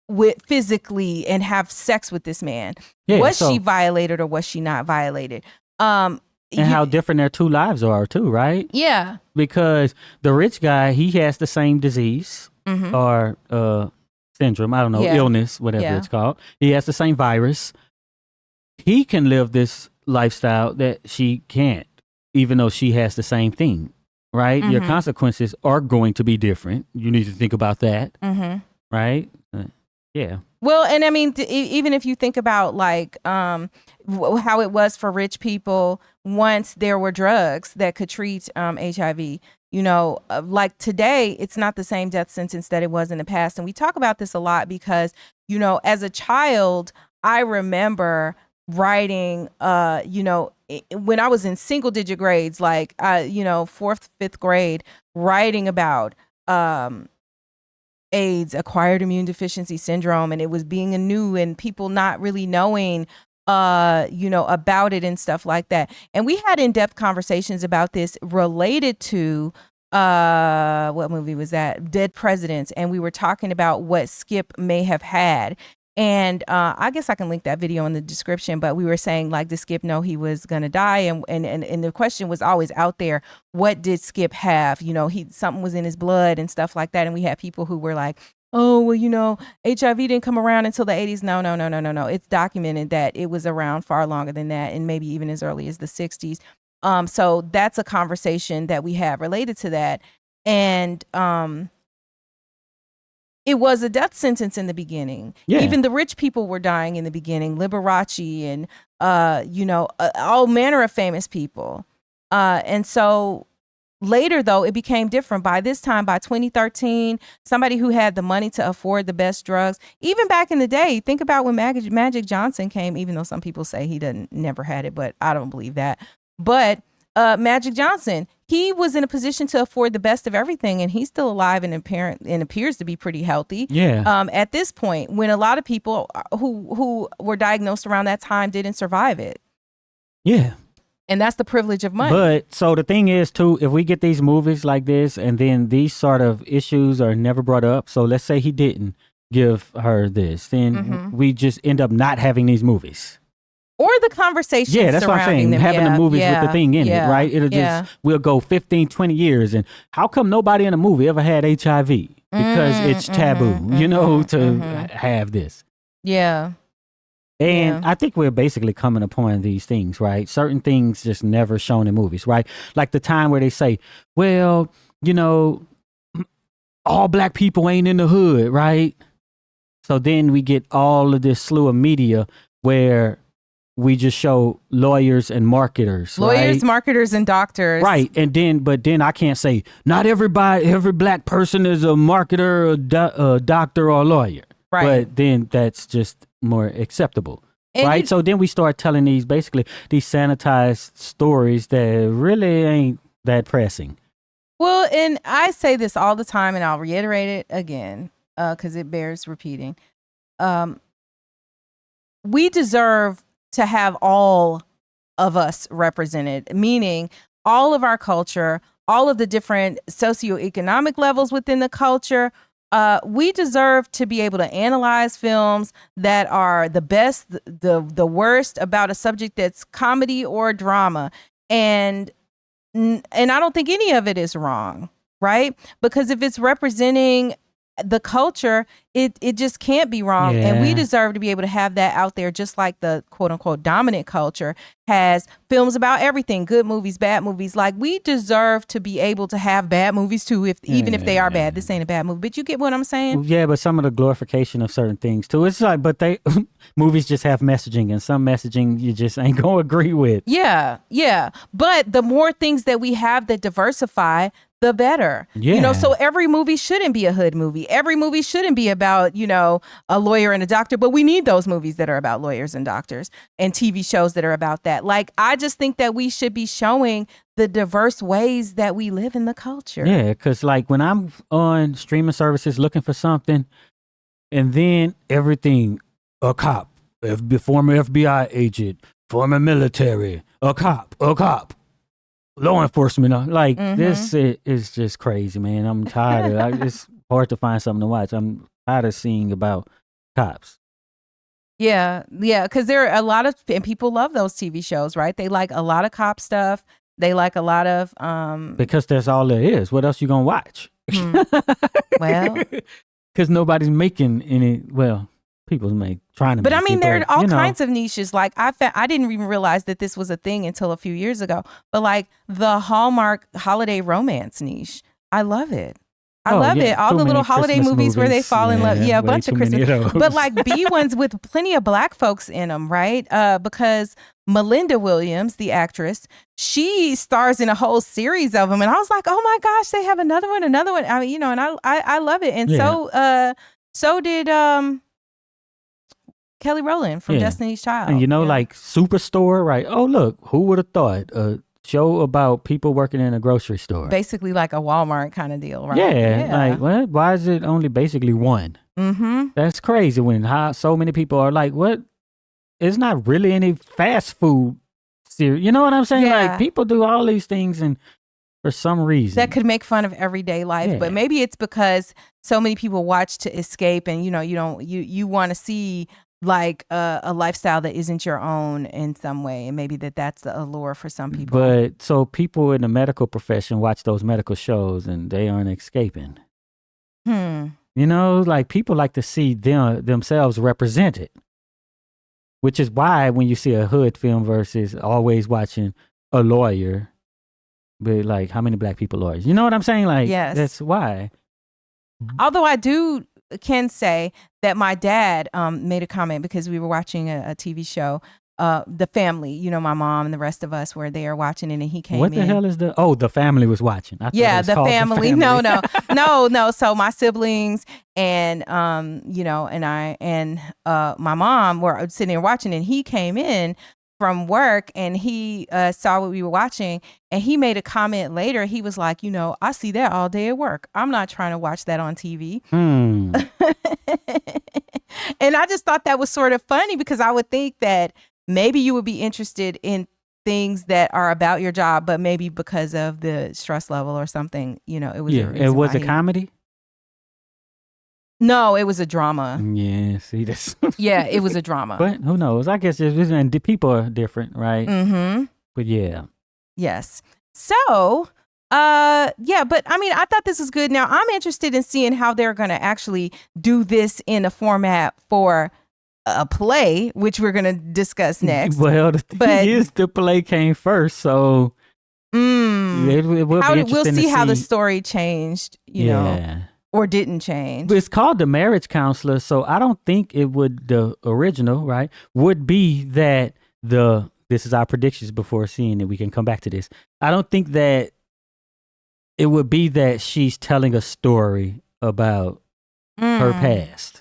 with physically and have sex with this man? Was she violated or was she not violated? And how different their two lives are too, right? Yeah. Because the rich guy, he has the same disease or syndrome, I don't know, illness, whatever it's called. He has the same virus. He can live this lifestyle that she can't, even though she has the same thing, right? Your consequences are going to be different. You need to think about that, right? Yeah. Well, and I mean, even if you think about like how it was for rich people once there were drugs that could treat HIV, like today, it's not the same death sentence that it was in the past. And we talk about this a lot because, as a child, I remember writing, when I was in single digit grades, like, 4th, 5th grade, writing about AIDS, acquired immune deficiency syndrome, and it was being new and people not really knowing about it and stuff like that. And we had in-depth conversations about this related to what movie was that? Dead Presidents. And we were talking about what Skip may have had. And I guess I can link that video in the description, but we were saying, like, did Skip know he was going to die? And the question was always out there, what did Skip have? Something was in his blood and stuff like that. And we had people who were like, oh, well, HIV didn't come around until the 80s. No. It's documented that it was around far longer than that, and maybe even as early as the 60s. So that's a conversation that we have related to that. And it was a death sentence in the beginning. Yeah. Even the rich people were dying in the beginning. Liberace and, all manner of famous people. And so later, though, it became different. By this time, by 2013, somebody who had the money to afford the best drugs, even back in the day, think about when Magic Johnson came, even though some people say he never had it, but I don't believe that. But Magic Johnson, he was in a position to afford the best of everything, and he's still alive and appears to be pretty healthy. Yeah. At this point, when a lot of people who were diagnosed around that time didn't survive it. Yeah. And that's the privilege of money. But so the thing is too, if we get these movies like this and then these sort of issues are never brought up. So let's say he didn't give her this, then we just end up not having these movies. Or the conversation. Yeah, that's what I'm saying. Them. Having the movies with the thing in it, right? It'll just, we'll go 15, 20 years. And how come nobody in a movie ever had HIV? Because it's taboo, to have this. Yeah. And I think we're basically coming upon these things, right? Certain things just never shown in movies, right? Like the time where they say, well, all black people ain't in the hood, right? So then we get all of this slew of media where we just show lawyers and marketers, lawyers, right? marketers, and doctors, right? But then I can't say not every black person is a marketer, a doctor, or a lawyer, right? But then that's just more acceptable. And right? So then we start telling these sanitized stories that really ain't that pressing. Well, and I say this all the time, and I'll reiterate it again because it bears repeating. We deserve to have all of us represented, meaning all of our culture, all of the different socioeconomic levels within the culture. We deserve to be able to analyze films that are the best, the worst about a subject that's comedy or drama. And I don't think any of it is wrong, right? Because if it's representing the culture, it just can't be wrong. And we deserve to be able to have that out there, just like the quote unquote dominant culture has films about everything, good movies, bad movies. Like, we deserve to be able to have bad movies too, even if they are bad. This ain't a bad movie, but you get what I'm saying? Yeah, but some of the glorification of certain things too. It's like, but movies just have messaging, and some messaging you just ain't gonna agree with. Yeah. But the more things that we have that diversify, the better. Yeah. So every movie shouldn't be a hood movie. Every movie shouldn't be about, a lawyer and a doctor, but we need those movies that are about lawyers and doctors and TV shows that are about that. Like, I just think that we should be showing the diverse ways that we live in the culture. Yeah, because like when I'm on streaming services looking for something, and then everything, a cop, former FBI agent, former military, a cop, law enforcement, like this is just crazy, man. I'm tired of it. It's hard to find something to watch. I'm tired of seeing about cops. Yeah, because there are a lot of, and people love those TV shows, right? They like a lot of cop stuff. They like a lot of because that's all there is. What else you gonna watch? Well, because nobody's making any. Well, people's trying to. But make I mean, it, there are all kinds of niches. Like, I didn't even realize that this was a thing until a few years ago. But like the Hallmark holiday romance niche, I love it. I love it. All the little holiday movies where they fall in love. Yeah, a bunch of Christmas. But like B ones with plenty of black folks in them, right? Because Melinda Williams, the actress, she stars in a whole series of them. And I was like, oh my gosh, they have another one. I mean, and I love it. And so did Kelly Rowland from Destiny's Child. And like Superstore, right? Oh, look, who would have thought? Show about people working in a grocery store. Basically like a Walmart kind of deal, right? Yeah. Like, what? Why is it only basically one? Mm-hmm. That's crazy when so many people are like, what? It's not really any fast food series. You know what I'm saying? Yeah. Like, people do all these things and for some reason. That could make fun of everyday life. Yeah. But maybe it's because so many people watch to escape and, you want to see like a lifestyle that isn't your own in some way, and maybe that's the allure for some people. But so people in the medical profession watch those medical shows and they aren't escaping. Like people like to see themselves represented, which is why when you see a hood film versus always watching a lawyer, but like how many black people lawyers? You know what I'm saying? Like, yes, that's why. Although I can say that my dad made a comment because we were watching a TV show, The Family. My mom and the rest of us were there watching it, and he came in. What the hell is the family was watching? I yeah, the family. No. So my siblings and and I and my mom were sitting there watching, and he came in from work and he saw what we were watching, and he made a comment later. He was like, I see that all day at work. I'm not trying to watch that on TV. And I just thought that was sort of funny because I would think that maybe you would be interested in things that are about your job, but maybe because of the stress level or something, it was. It was a comedy. No, it was a drama. Yeah, see this. Yeah, it was a drama. But who knows? I guess and people are different, right? Mm-hmm. But yeah. Yes. So, but I mean, I thought this was good. Now, I'm interested in seeing how they're going to actually do this in a format for a play, which we're going to discuss next. Well, the thing is, the play came first, so it will be interesting we'll see to how the story changed, you know. Or didn't change. But it's called The Marriage Counselor, so I don't think the original, right, would be that this is our predictions before seeing it. We can come back to this. I don't think that it would be that she's telling a story about her past.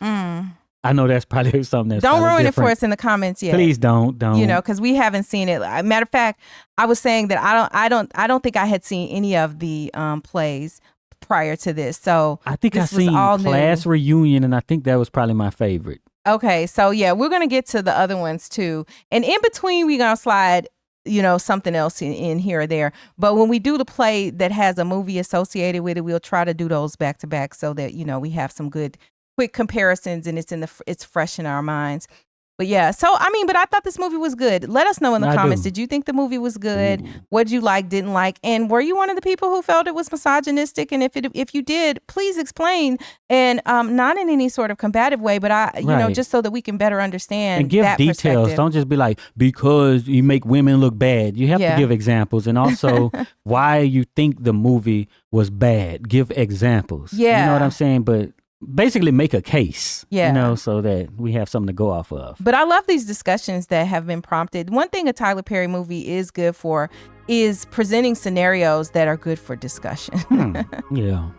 I know that's probably something that's Don't ruin different. it for us in the comments yet. Please don't. You know, because we haven't seen it. Matter of fact, I was saying that I don't think I had seen any of the plays prior to this. So I think I seen Class Reunion, and I think that was probably my favorite. Okay, so yeah, we're gonna get to the other ones too, and in between we're gonna slide, you know, something else in here or there. But when we do the play that has a movie associated with it, we'll try to do those back to back so that, you know, we have some good quick comparisons and it's fresh in our minds. But yeah, so I mean, but I thought this movie was good. Let us know in the comments. Did you think the movie was good? What did you like, didn't like? And were you one of the people who felt it was misogynistic? And if you did, please explain. And not in any sort of combative way, but you know, just so that we can better understand and give details. Don't just be like, because you make women look bad. You have to give examples, and also why you think the movie was bad. Give examples. Yeah, you know what I'm saying? But basically make a case, you know, so that we have something to go off of. But I love these discussions that have been prompted. One thing a Tyler Perry movie is good for is presenting scenarios that are good for discussion. Yeah.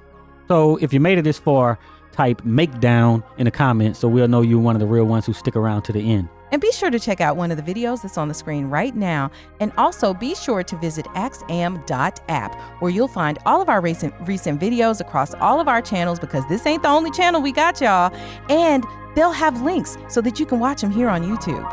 So if you made it this far, type make down in the comments so we'll know you're one of the real ones who stick around to the end. And be sure to check out one of the videos that's on the screen right now. And also be sure to visit axiom.app, where you'll find all of our recent videos across all of our channels, because this ain't the only channel we got, y'all. And they'll have links so that you can watch them here on YouTube.